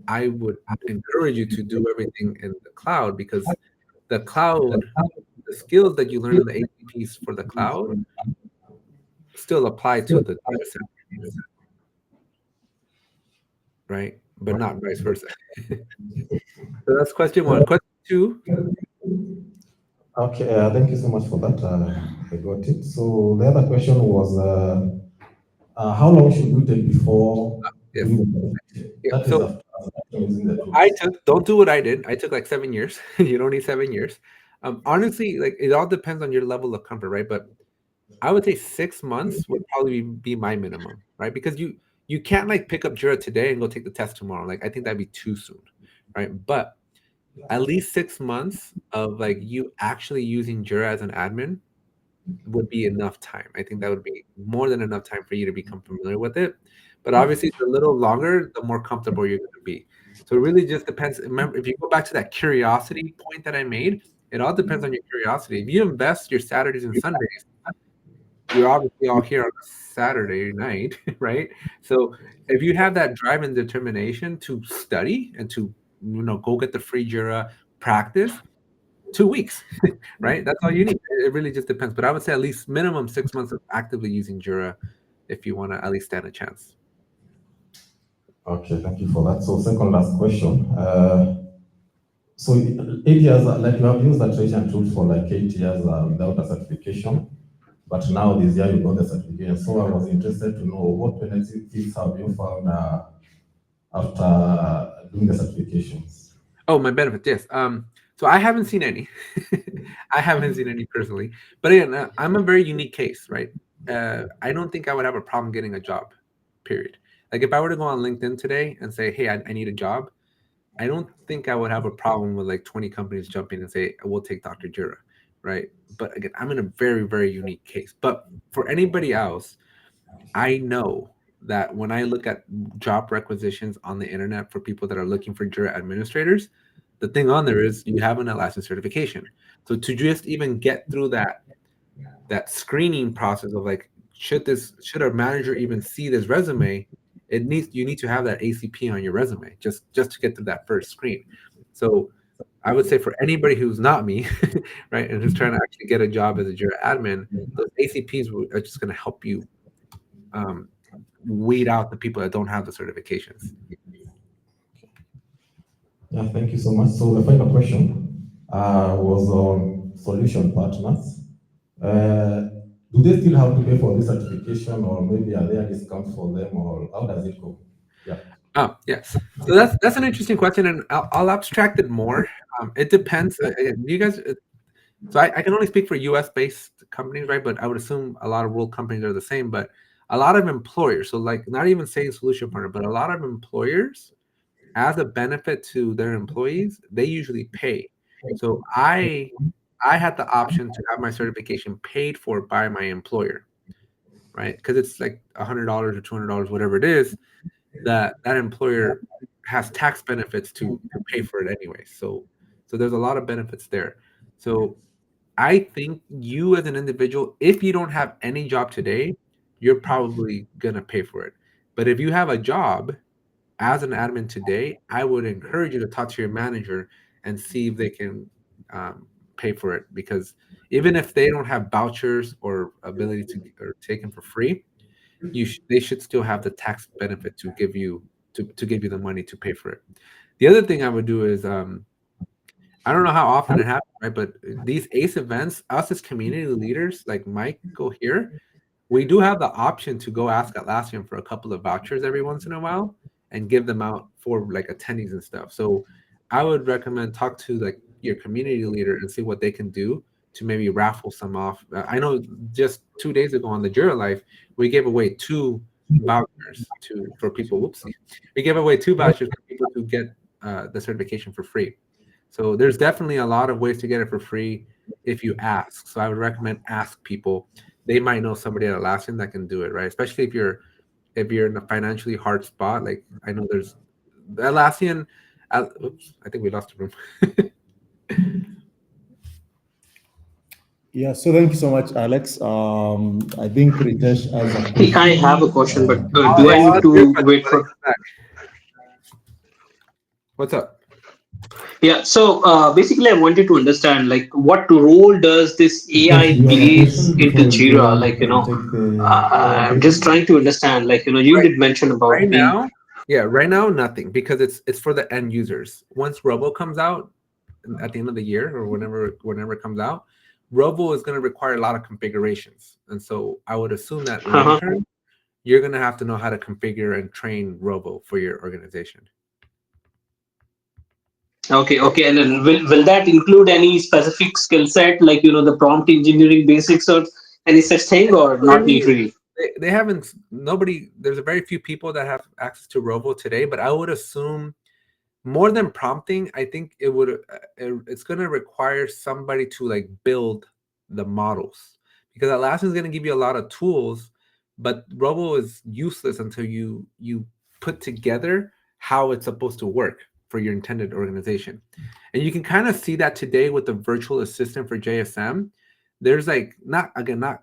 Speaker 1: I would encourage you to do everything in the cloud, because the cloud, the skills that you learn in the APPs for the cloud still apply to the data center, right? But not vice versa. So that's question one. Question two.
Speaker 6: Okay, thank you so much for that. I got it. So the other question was, how long should we take before
Speaker 1: Yes.
Speaker 6: doing
Speaker 1: Yeah,
Speaker 6: that?
Speaker 1: so
Speaker 6: Is after using the tools.
Speaker 1: don't do what I did. I took like 7 years. You don't need 7 years. Honestly, like, it all depends on your level of comfort, right? But I would say 6 months would probably be my minimum, right? Because you can't like pick up Jira today and go take the test tomorrow. Like, I think that'd be too soon, right? But at least 6 months of like you actually using Jira as an admin would be enough time. I think that would be more than enough time for you to become familiar with it. But obviously, the little longer, the more comfortable you're going to be. So it really just depends. Remember, if you go back to that curiosity point that I made, it all depends on your curiosity. If you invest your Saturdays and Sundays, you're obviously all here on a Saturday night, right? So if you have that drive and determination to study and to go get the free Jira, practice, 2 weeks, right? That's all you need. It really just depends. But I would say at least minimum 6 months of actively using Jira if you want to at least stand a chance.
Speaker 6: Okay, thank you for that. So second last question. So 8 years, like you have used Atlassian tools for like 8 years without a certification, but now this year you got the certification. So I was interested to know, what benefits have you found after doing the certifications?
Speaker 1: Oh, my benefits, yes. So I haven't seen any. I haven't seen any personally. But again, I'm a very unique case, right? I don't think I would have a problem getting a job, period. Like if I were to go on LinkedIn today and say, hey, I need a job, I don't think I would have a problem with like 20 companies jumping and say, we'll take Dr. Jura, right? But again, I'm in a very, very unique case. But for anybody else, I know that when I look at job requisitions on the internet for people that are looking for Jura administrators, the thing on there is you have an Atlassian certification. So to just even get through that screening process of like, should a manager even see this resume, you need to have that ACP on your resume just to get through that first screen. So I would say for anybody who's not me, right, and who's trying to actually get a job as a Jira admin, those ACPs are just going to help you weed out the people that don't have the certifications.
Speaker 6: Yeah, thank you so much. So the final question was on solution partners. Do they still have to pay for this certification, or maybe are there discounts for them, or how does it go? Yeah.
Speaker 1: Oh, yes. So that's an interesting question, and I'll abstract it more. It depends. You guys, so I can only speak for U.S.-based companies, right? But I would assume a lot of world companies are the same. But a lot of employers, so like not even saying solution partner, but a lot of employers, as a benefit to their employees, they usually pay. So I had the option to have my certification paid for by my employer, right? Because it's like $100 or $200, whatever it is, that employer has tax benefits to pay for it anyway. So there's a lot of benefits there. So I think you as an individual, if you don't have any job today, you're probably gonna pay for it. But if you have a job as an admin today, I would encourage you to talk to your manager and see if they can pay for it, because even if they don't have vouchers or ability to or take them for free, they should still have the tax benefit to give you give you the money to pay for it. The other thing I would do is I don't know how often it happens, right? But these ACE events, us as community leaders, like Michael here, we do have the option to go ask Atlassian for a couple of vouchers every once in a while and give them out for like attendees and stuff. So I would recommend talk to like your community leader and see what they can do to maybe raffle some off. I know just 2 days ago on the Jura Life, we gave away 2 vouchers for people. Whoopsie, we gave away 2 vouchers for people to get the certification for free. So there's definitely a lot of ways to get it for free if you ask. So I would recommend ask people. They might know somebody at Atlassian that can do it, right? Especially if you're in a financially hard spot. Like I know there's the Atlassian. Oops, I think we lost the room.
Speaker 3: Yeah, so thank you so much, Alex. I think Ritesh has a
Speaker 2: Hey,
Speaker 3: question.
Speaker 2: I have a question, but do I need to wait for?
Speaker 1: What's up?
Speaker 2: Yeah, so basically, I wanted to understand like what role does this AI
Speaker 3: Ritesh, do you have a
Speaker 2: plays
Speaker 3: question
Speaker 2: into
Speaker 3: before we
Speaker 2: Jira?
Speaker 3: go
Speaker 2: Like
Speaker 3: and take the
Speaker 2: I'm just trying to understand. Like you
Speaker 1: Right.
Speaker 2: did mention about
Speaker 1: Right
Speaker 2: the.
Speaker 1: now, yeah, right now nothing, because it's for the end users. Once Robo comes out at the end of the year or whenever it comes out, Robo is going to require a lot of configurations, and so I would assume that long
Speaker 2: Uh-huh.
Speaker 1: term, you're going to have to know how to configure and train Robo for your organization.
Speaker 2: Okay, and then will that include any specific skill set, like the prompt engineering basics or any such thing, or not need
Speaker 1: Really,
Speaker 2: really?
Speaker 1: they haven't. Nobody. There's a very few people that have access to Robo today, but I would assume more than prompting, I think it's going to require somebody to like build the models, because Atlassian is going to give you a lot of tools, but Robo is useless until you put together how it's supposed to work for your intended organization. And you can kind of see that today with the virtual assistant for JSM. There's like not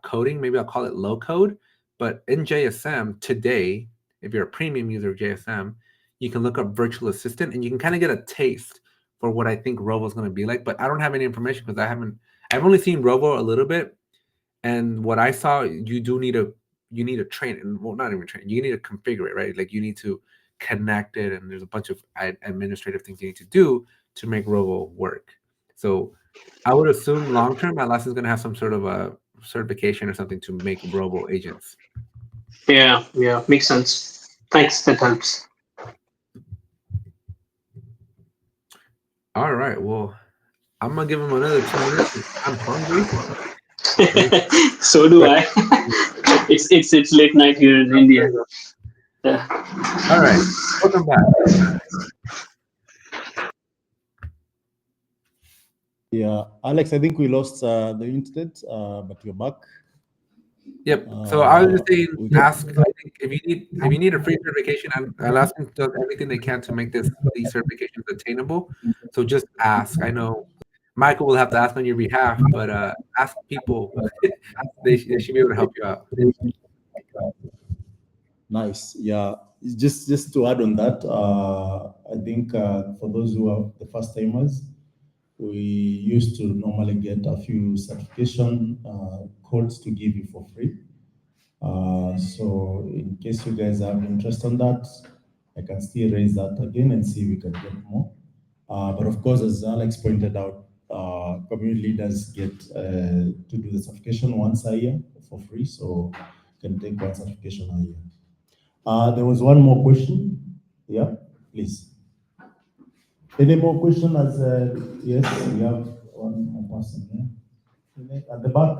Speaker 1: coding, maybe I'll call it low code, but in JSM today, if you're a premium user of JSM, you can look up virtual assistant and you can kind of get a taste for what I think Robo is going to be like. But I don't have any information because I've only seen Robo a little bit. And what I saw, you need to train it. Well, not even train, you need to configure it, right? Like you need to connect it, and there's a bunch of administrative things you need to do to make Robo work. So I would assume long term, Atlassian is going to have some sort of a certification or something to make Robo agents.
Speaker 2: Yeah, makes sense. Thanks, that helps.
Speaker 1: All right. Well, I'm gonna give him another 2 minutes. 'Cause I'm hungry.
Speaker 2: So do I. It's late night here in India. Yeah.
Speaker 1: All right. Welcome back.
Speaker 3: Yeah, Alex, I think we lost the internet, but we're back.
Speaker 1: Yep. So I was just saying,
Speaker 3: We can-
Speaker 1: ask. I think if you need a free certification, Atlassian does everything they can to make these certifications attainable. So just ask. I know Michael will have to ask on your behalf, but ask people. they should be able to help you out.
Speaker 3: Nice. Yeah. Just to add on that, I think for those who are the first timers, we used to normally get a few certification codes to give you for free. So in case you guys have interest on that, I can still raise that again and see if we can get more. But of course, as Alex pointed out, community leaders get to do the certification once a year for free. So you can take one certification a year. There was one more question. Yeah, please. Any more question? As yes, we have one more person here at the back.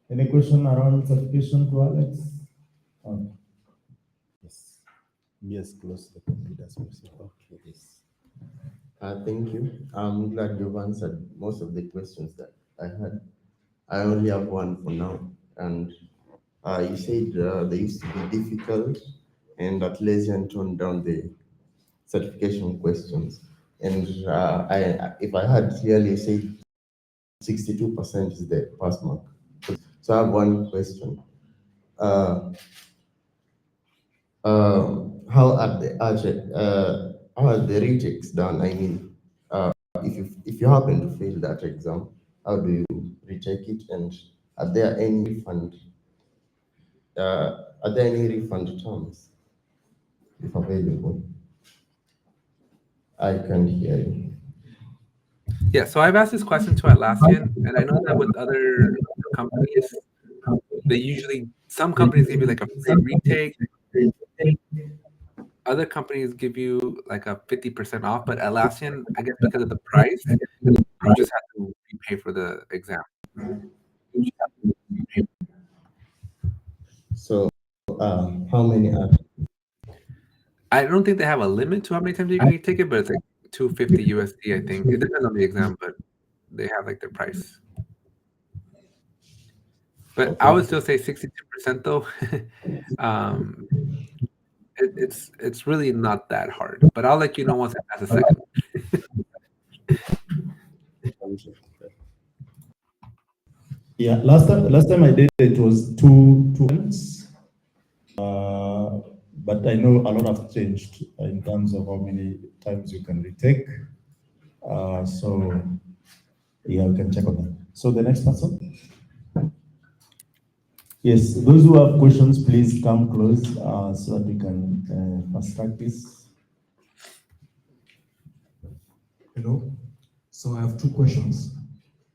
Speaker 3: Any question around certification to Alex? Okay. Yes. Yes, close the computers.
Speaker 6: Okay, yes. Thank you. I'm glad you've answered most of the questions that I had. I only have one for now. And you said they used to be difficult, and Atlassian toned down the certification questions. And if I heard clearly, you said 62% is the pass mark. So I have one question. How are the rejects done? I mean, if you happen to fail that exam, how do you retake it? And are there any refund? Are there any refund terms, if available? I can hear you.
Speaker 1: Yeah. So I've asked this question to Atlassian, and I know that with other companies, some companies give you like a free retake. Other companies give you like a 50% off, but Atlassian, I guess because of the price, you just have to pay for the exam.
Speaker 6: So, how many are?
Speaker 1: I don't think they have a limit to how many times you can take it, but it's like 250 USD, I think. It depends on the exam, but they have like their price. But I would still say 62% though. It's really not that hard. But I'll let you know once I pass a second.
Speaker 3: Yeah, last time I did it was two months. But I know a lot have changed in terms of how many times you can retake. So yeah, we can check on that. So the next person. Yes, those who have questions, please come close so that we can fast track this.
Speaker 7: Hello. So I have two questions.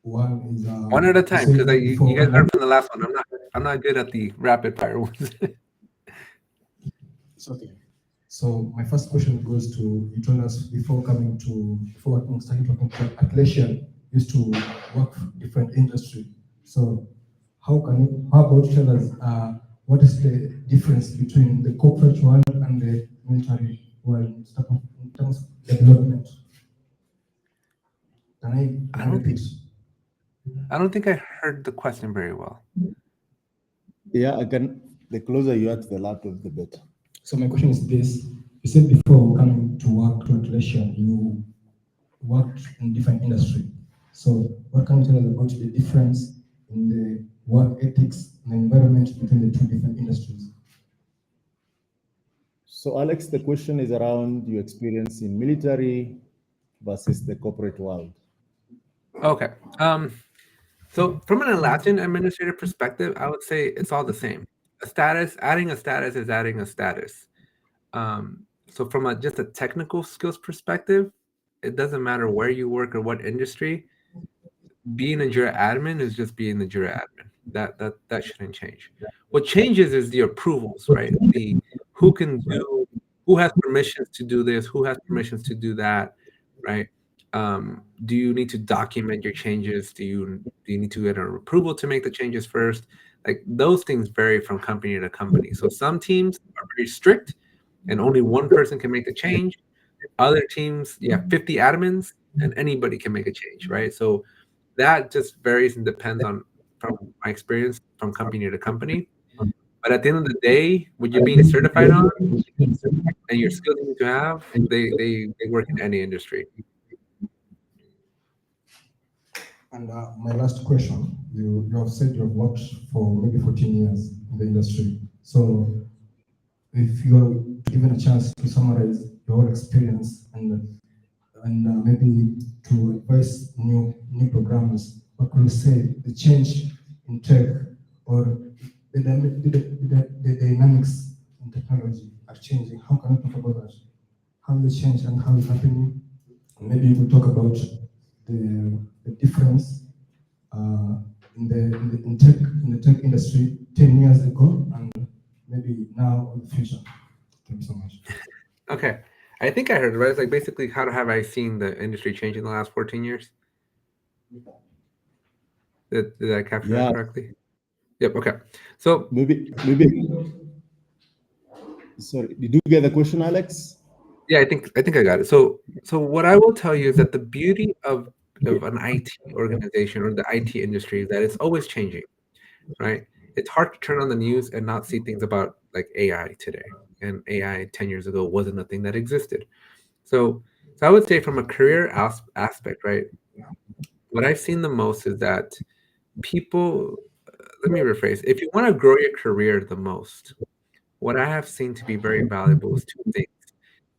Speaker 7: One is
Speaker 1: One at a time, because you guys learned from the last one. I'm not good at the rapid fire ones.
Speaker 7: It's okay. So my first question goes to, you told us before starting talking to Atlassian, used to work for different industry. So how about you tell us what is the difference between the corporate world and the military world in terms of development? Can I repeat?
Speaker 1: I don't think I heard the question very well.
Speaker 3: Yeah, I can. The closer you are to the laptop, the better.
Speaker 7: So my question is this: you said before coming to work to Atlassian, you worked in different industry. So what can you tell us about the difference in the work ethics and the environment between the two different industries?
Speaker 3: So Alex, the question is around your experience in military versus the corporate world.
Speaker 1: Okay. So from an Atlassian administrator perspective, I would say it's all the same. Adding a status is adding a status. So from just a technical skills perspective, it doesn't matter where you work or what industry. Being a Jura admin is just being the Jura admin. That shouldn't change. What changes is the approvals, right? Who has permissions to do this, who has permissions to do that, right? Do you need to document your changes? Do you need to get an approval to make the changes first? Like those things vary from company to company. So some teams are very strict and only one person can make the change. Other teams, you have 50 admins and anybody can make a change, right? So that just varies and depends on, from my experience, from company to company. But at the end of the day, what you're being certified on and your skills you need to have, they work in any industry.
Speaker 7: And my last question, you have said you have worked for maybe 14 years in the industry. So if you are given a chance to summarize your experience and maybe to advise new programmers, what could you say the change in tech or the dynamics in technology are changing? How can we talk about that? How will it change and how it's happening? And maybe you could talk about the difference in the tech industry 10 years ago and maybe now in the future. Thank you so much.
Speaker 1: Okay. I think I heard, right? It's like basically, how have I seen the industry change in the last 14 years? Did I capture that correctly? Yep. Okay. So
Speaker 3: maybe. Sorry, did you get the question, Alex?
Speaker 1: yeah, I think I got it. So what I will tell you is that the beauty of an IT organization or the IT industry is that it's always changing, right? It's hard to turn on the news and not see things about like AI today. And AI 10 years ago wasn't a thing that existed. So I would say from a career aspect, right? What I've seen the most is that people, let me rephrase, if you want to grow your career the most, what I have seen to be very valuable is two things.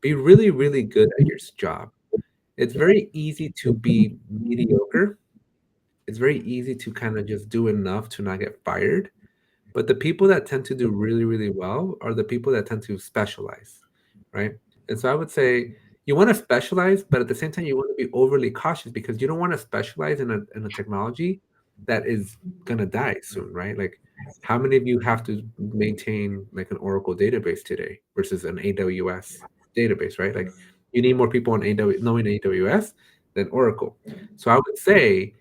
Speaker 1: Be really, really good at your job. It's very easy to be mediocre. It's very easy to kind of just do enough to not get fired. But the people that tend to do really, really well are the people that tend to specialize, right? And so I would say you want to specialize, but at the same time, you want to be overly cautious because you don't want to specialize in a technology that is gonna die soon, right? Like, how many of you have to maintain like an Oracle database today versus an AWS database, right? Like, you need more people on knowing AWS than Oracle. So I would say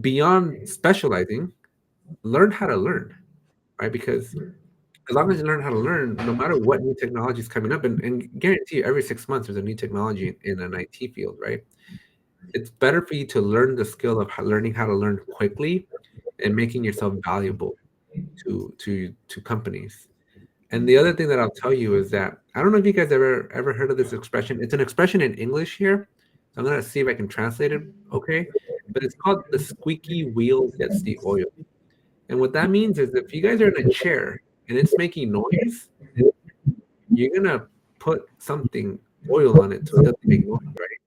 Speaker 1: beyond specializing, learn how to learn, right? Because as long as you learn how to learn, no matter what new technology is coming up, and guarantee you every 6 months there's a new technology in an IT field, right? It's better for you to learn the skill of learning how to learn quickly and making yourself valuable to companies. And the other thing that I'll tell you is that I don't know if you guys ever heard of this expression. It's an expression in English here. So I'm gonna see if I can translate it. Okay, but it's called the squeaky wheel gets the oil. And what that means is if you guys are in a chair and it's making noise, you're gonna put something oil on it so it doesn't make noise, right?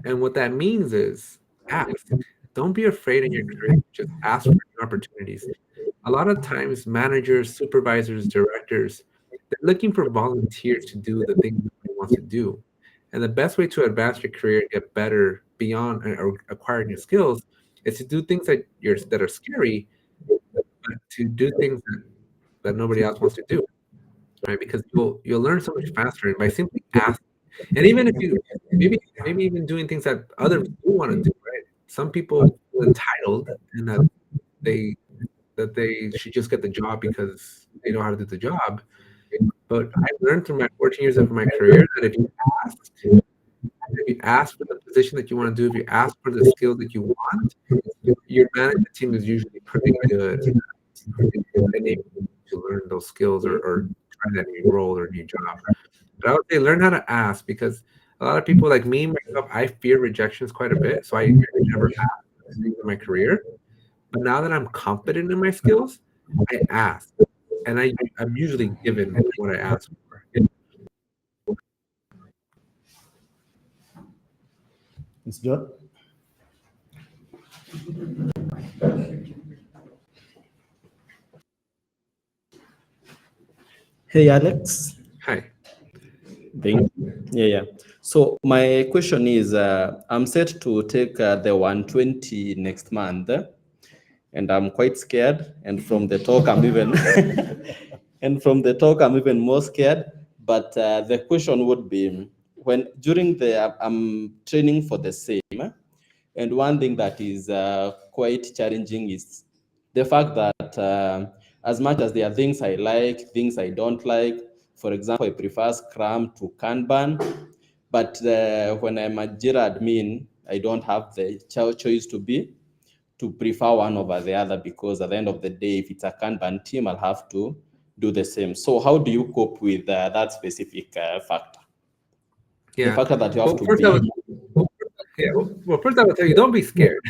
Speaker 1: And what that means is ask. Don't be afraid in your career. Just ask for new opportunities. A lot of times, managers, supervisors, directors, they're looking for volunteers to do the things that they want to do. And the best way to advance your career and get better beyond or acquire new skills is to do things that are scary, but to do things that nobody else wants to do, right? Because you'll learn so much faster by simply asking. And even if you maybe even doing things that others do want to do, right? Some people feel entitled and that they should just get the job because they know how to do the job. But I learned through my 14 years of my career that if you ask for the position that you want to do, if you ask for the skill that you want, your management team is usually pretty good and able to learn those skills or try that new role or new job. But I would say learn how to ask because a lot of people like me, myself, I fear rejections quite a bit. So I never asked in my career. But now that I'm confident in my skills, I ask. And I'm usually given what I ask for.
Speaker 3: It's John.
Speaker 8: Hey, Alex.
Speaker 1: Hi.
Speaker 8: Yeah. So my question is, I'm set to take the 120 next month, and I'm quite scared. And from the talk, I'm even more scared. But the question would be, when during the I'm training for the same, and one thing that is quite challenging is the fact that as much as there are things I like, things I don't like. For example, I prefer Scrum to Kanban, but when I'm a Jira admin, I don't have the choice to prefer one over the other, because at the end of the day, if it's a Kanban team, I'll have to do the same. So how do you cope with that specific factor?
Speaker 1: Yeah.
Speaker 8: The factor that you have
Speaker 1: Well,
Speaker 8: to
Speaker 1: first
Speaker 8: be.
Speaker 1: first I would tell you, don't be scared.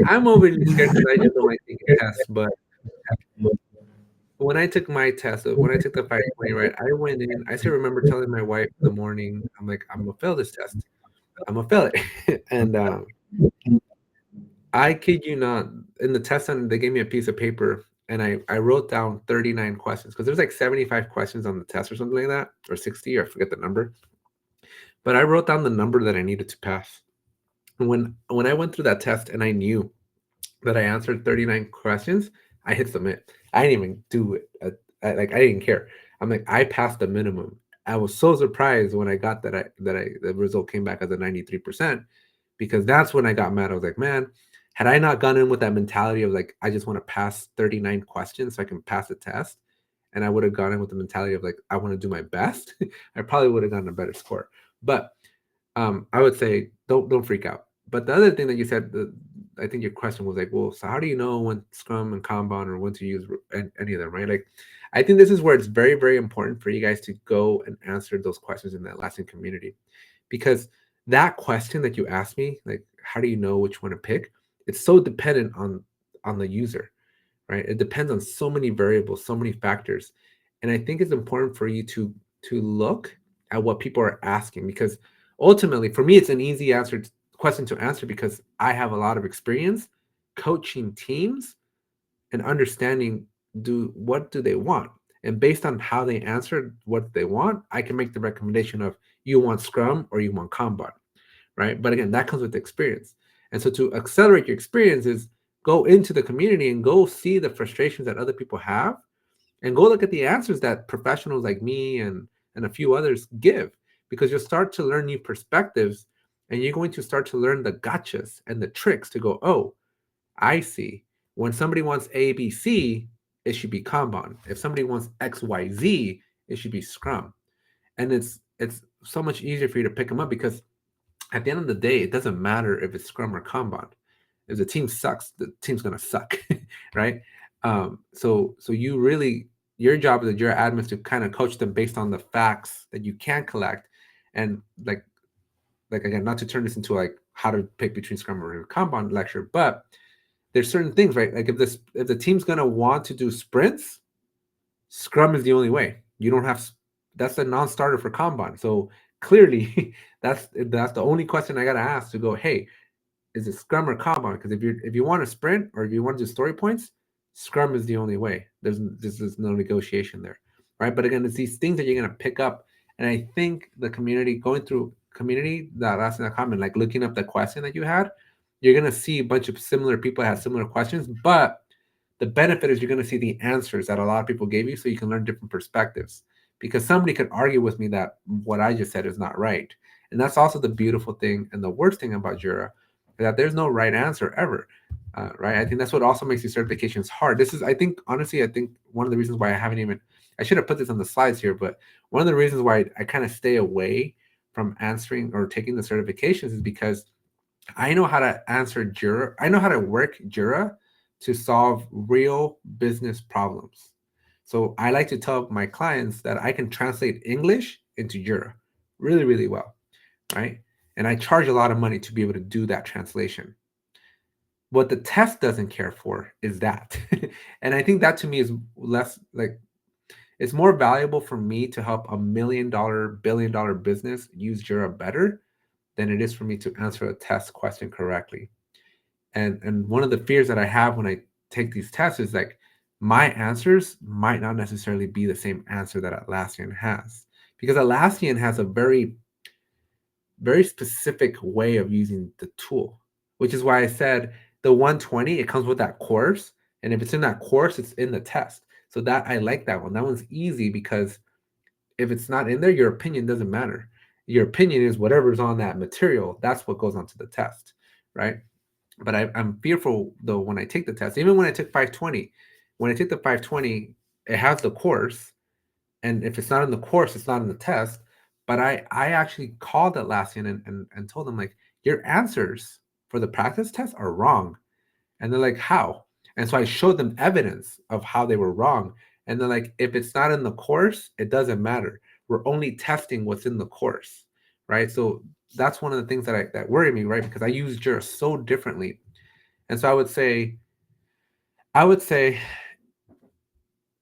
Speaker 1: I'm overly scared because I just don't like taking tests. But when I took my test, when I took the 520, right, I went in. I still remember telling my wife in the morning, I'm like, I'm gonna fail this test. I'm gonna fail it. And I kid you not, in the test center, they gave me a piece of paper and I wrote down 39 questions because there's like 75 questions on the test or something like that, or 60, or I forget the number. But I wrote down the number that I needed to pass. And when I went through that test and I knew that I answered 39 questions, I hit submit. I didn't even do it. I didn't care. I'm like, I passed the minimum. I was so surprised when I got the result came back as a 93%, because that's when I got mad. I was like, man, had I not gone in with that mentality of like, I just want to pass 39 questions so I can pass the test, and I would have gone in with the mentality of like, I want to do my best, I probably would have gotten a better score. But I would say don't freak out. But the other thing that you said, I think your question was like, well, so how do you know when Scrum and Kanban or when to use any of them, right? Like, I think this is where it's very, very important for you guys to go and answer those questions in the Atlassian community, because that question that you asked me, like, how do you know which one to pick? It's so dependent on the user, right? It depends on so many variables, so many factors, and I think it's important for you to look at what people are asking, because ultimately, for me, it's an easy question to answer because I have a lot of experience coaching teams and understanding what do they want, and based on how they answer what they want, I can make the recommendation of you want Scrum or you want Kanban, right? But again, that comes with experience. And so to accelerate your experience is go into the community and go see the frustrations that other people have, and go look at the answers that professionals like me and a few others give, because you'll start to learn new perspectives, and you're going to start to learn the gotchas and the tricks to go, oh, I see. When somebody wants A, B, C, it should be Kanban. If somebody wants X, Y, Z, it should be Scrum. And it's so much easier for you to pick them up, because at the end of the day, it doesn't matter if it's Scrum or Kanban. If the team sucks, the team's gonna suck, right? So you really, your job as a Jira admin is to kind of coach them based on the facts that you can collect, and like again, not to turn this into like how to pick between Scrum or Kanban lecture, but there's certain things, right? Like if the team's gonna want to do sprints, Scrum is the only way. You don't have, that's a non-starter for Kanban. So clearly, that's the only question I gotta ask to go, hey, is it Scrum or Kanban? Because if you want a sprint or if you want to do story points, Scrum is the only way. There's no negotiation there, right? But again, it's these things that you're gonna pick up, and I think the community, going through community that last in that comment, like looking up the question that you had, you're gonna see a bunch of similar people have similar questions, but the benefit is you're gonna see the answers that a lot of people gave you, so you can learn different perspectives. Because somebody could argue with me that what I just said is not right, and that's also the beautiful thing and the worst thing about Jura, that there's no right answer ever, right? I think that's what also makes these certifications hard. This is, I think, honestly, I think one of the reasons why I should have put this on the slides here, but one of the reasons why I kind of stay away from answering or taking the certifications is because I know how to answer Jira. I know how to work Jira to solve real business problems. So I like to tell my clients that I can translate English into Jira really, really well, right? And I charge a lot of money to be able to do that translation. What the test doesn't care for is that. And I think that to me is less like, it's more valuable for me to help $1 million, billion-dollar business use Jira better than it is for me to answer a test question correctly. And one of the fears that I have when I take these tests is like, my answers might not necessarily be the same answer that Atlassian has, because Atlassian has a very, very specific way of using the tool, which is why I said the 120, it comes with that course. And if it's in that course, it's in the test. So that I like that one. That one's easy because if it's not in there, your opinion doesn't matter. Your opinion is whatever's on that material, that's what goes onto the test, right? But I'm fearful though when I take the test, even when I took 520, when I took the 520, it has the course, and if it's not in the course, it's not in the test. But I actually called Atlassian and told them, like, your answers for the practice test are wrong. And they're like, how? And so I showed them evidence of how they were wrong. And they're like, if it's not in the course, it doesn't matter. We're only testing what's in the course, right? So that's one of the things that worry me, right? Because I use Jira so differently. And so I would say,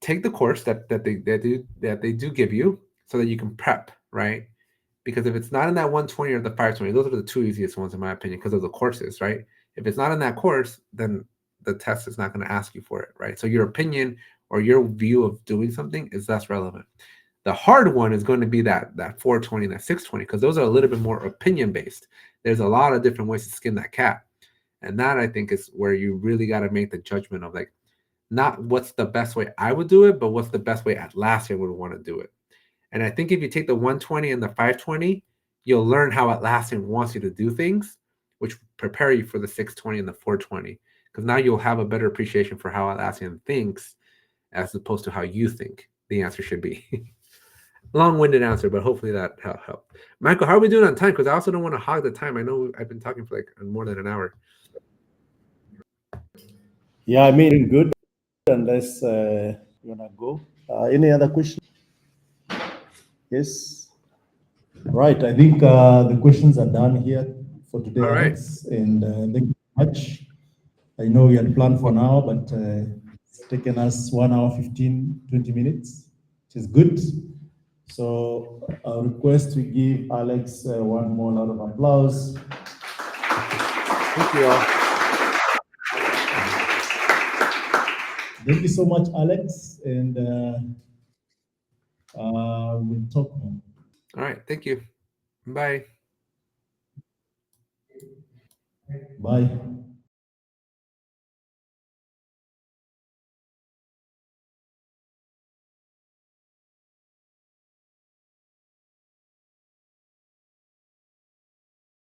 Speaker 1: take the course that they do give you so that you can prep, right? Because if it's not in that 120 or the 520, those are the two easiest ones in my opinion because of the courses, right? If it's not in that course, then the test is not going to ask you for it, right? So your opinion or your view of doing something is less relevant. The hard one is going to be that 420 and that 620 because those are a little bit more opinion based. There's a lot of different ways to skin that cat. And that I think is where you really got to make the judgment of, like, not what's the best way I would do it, but what's the best way Atlassian would want to do it. And I think if you take the 120 and the 520, you'll learn how Atlassian wants you to do things, which prepare you for the 620 and the 420. Because now you'll have a better appreciation for how Atlassian thinks as opposed to how you think the answer should be. Long-winded answer, but hopefully that helped. Michael, how are we doing on time? Because I also don't want to hog the time. I know I've been talking for like more than an hour.
Speaker 3: Yeah, I mean, good. Unless you wanna go. Any other questions? Yes. Right. I think the questions are done here for today,
Speaker 1: All right.
Speaker 3: Alex. And thank you so much. I know we had planned for an hour, but it's taken us 1 hour, 15, 20 minutes, which is good. So I'll request we give Alex one more round of applause.
Speaker 1: Thank you all.
Speaker 3: Thank you so much, Alex. And we'll talk more.
Speaker 1: All right. Thank you. Bye.
Speaker 3: Bye.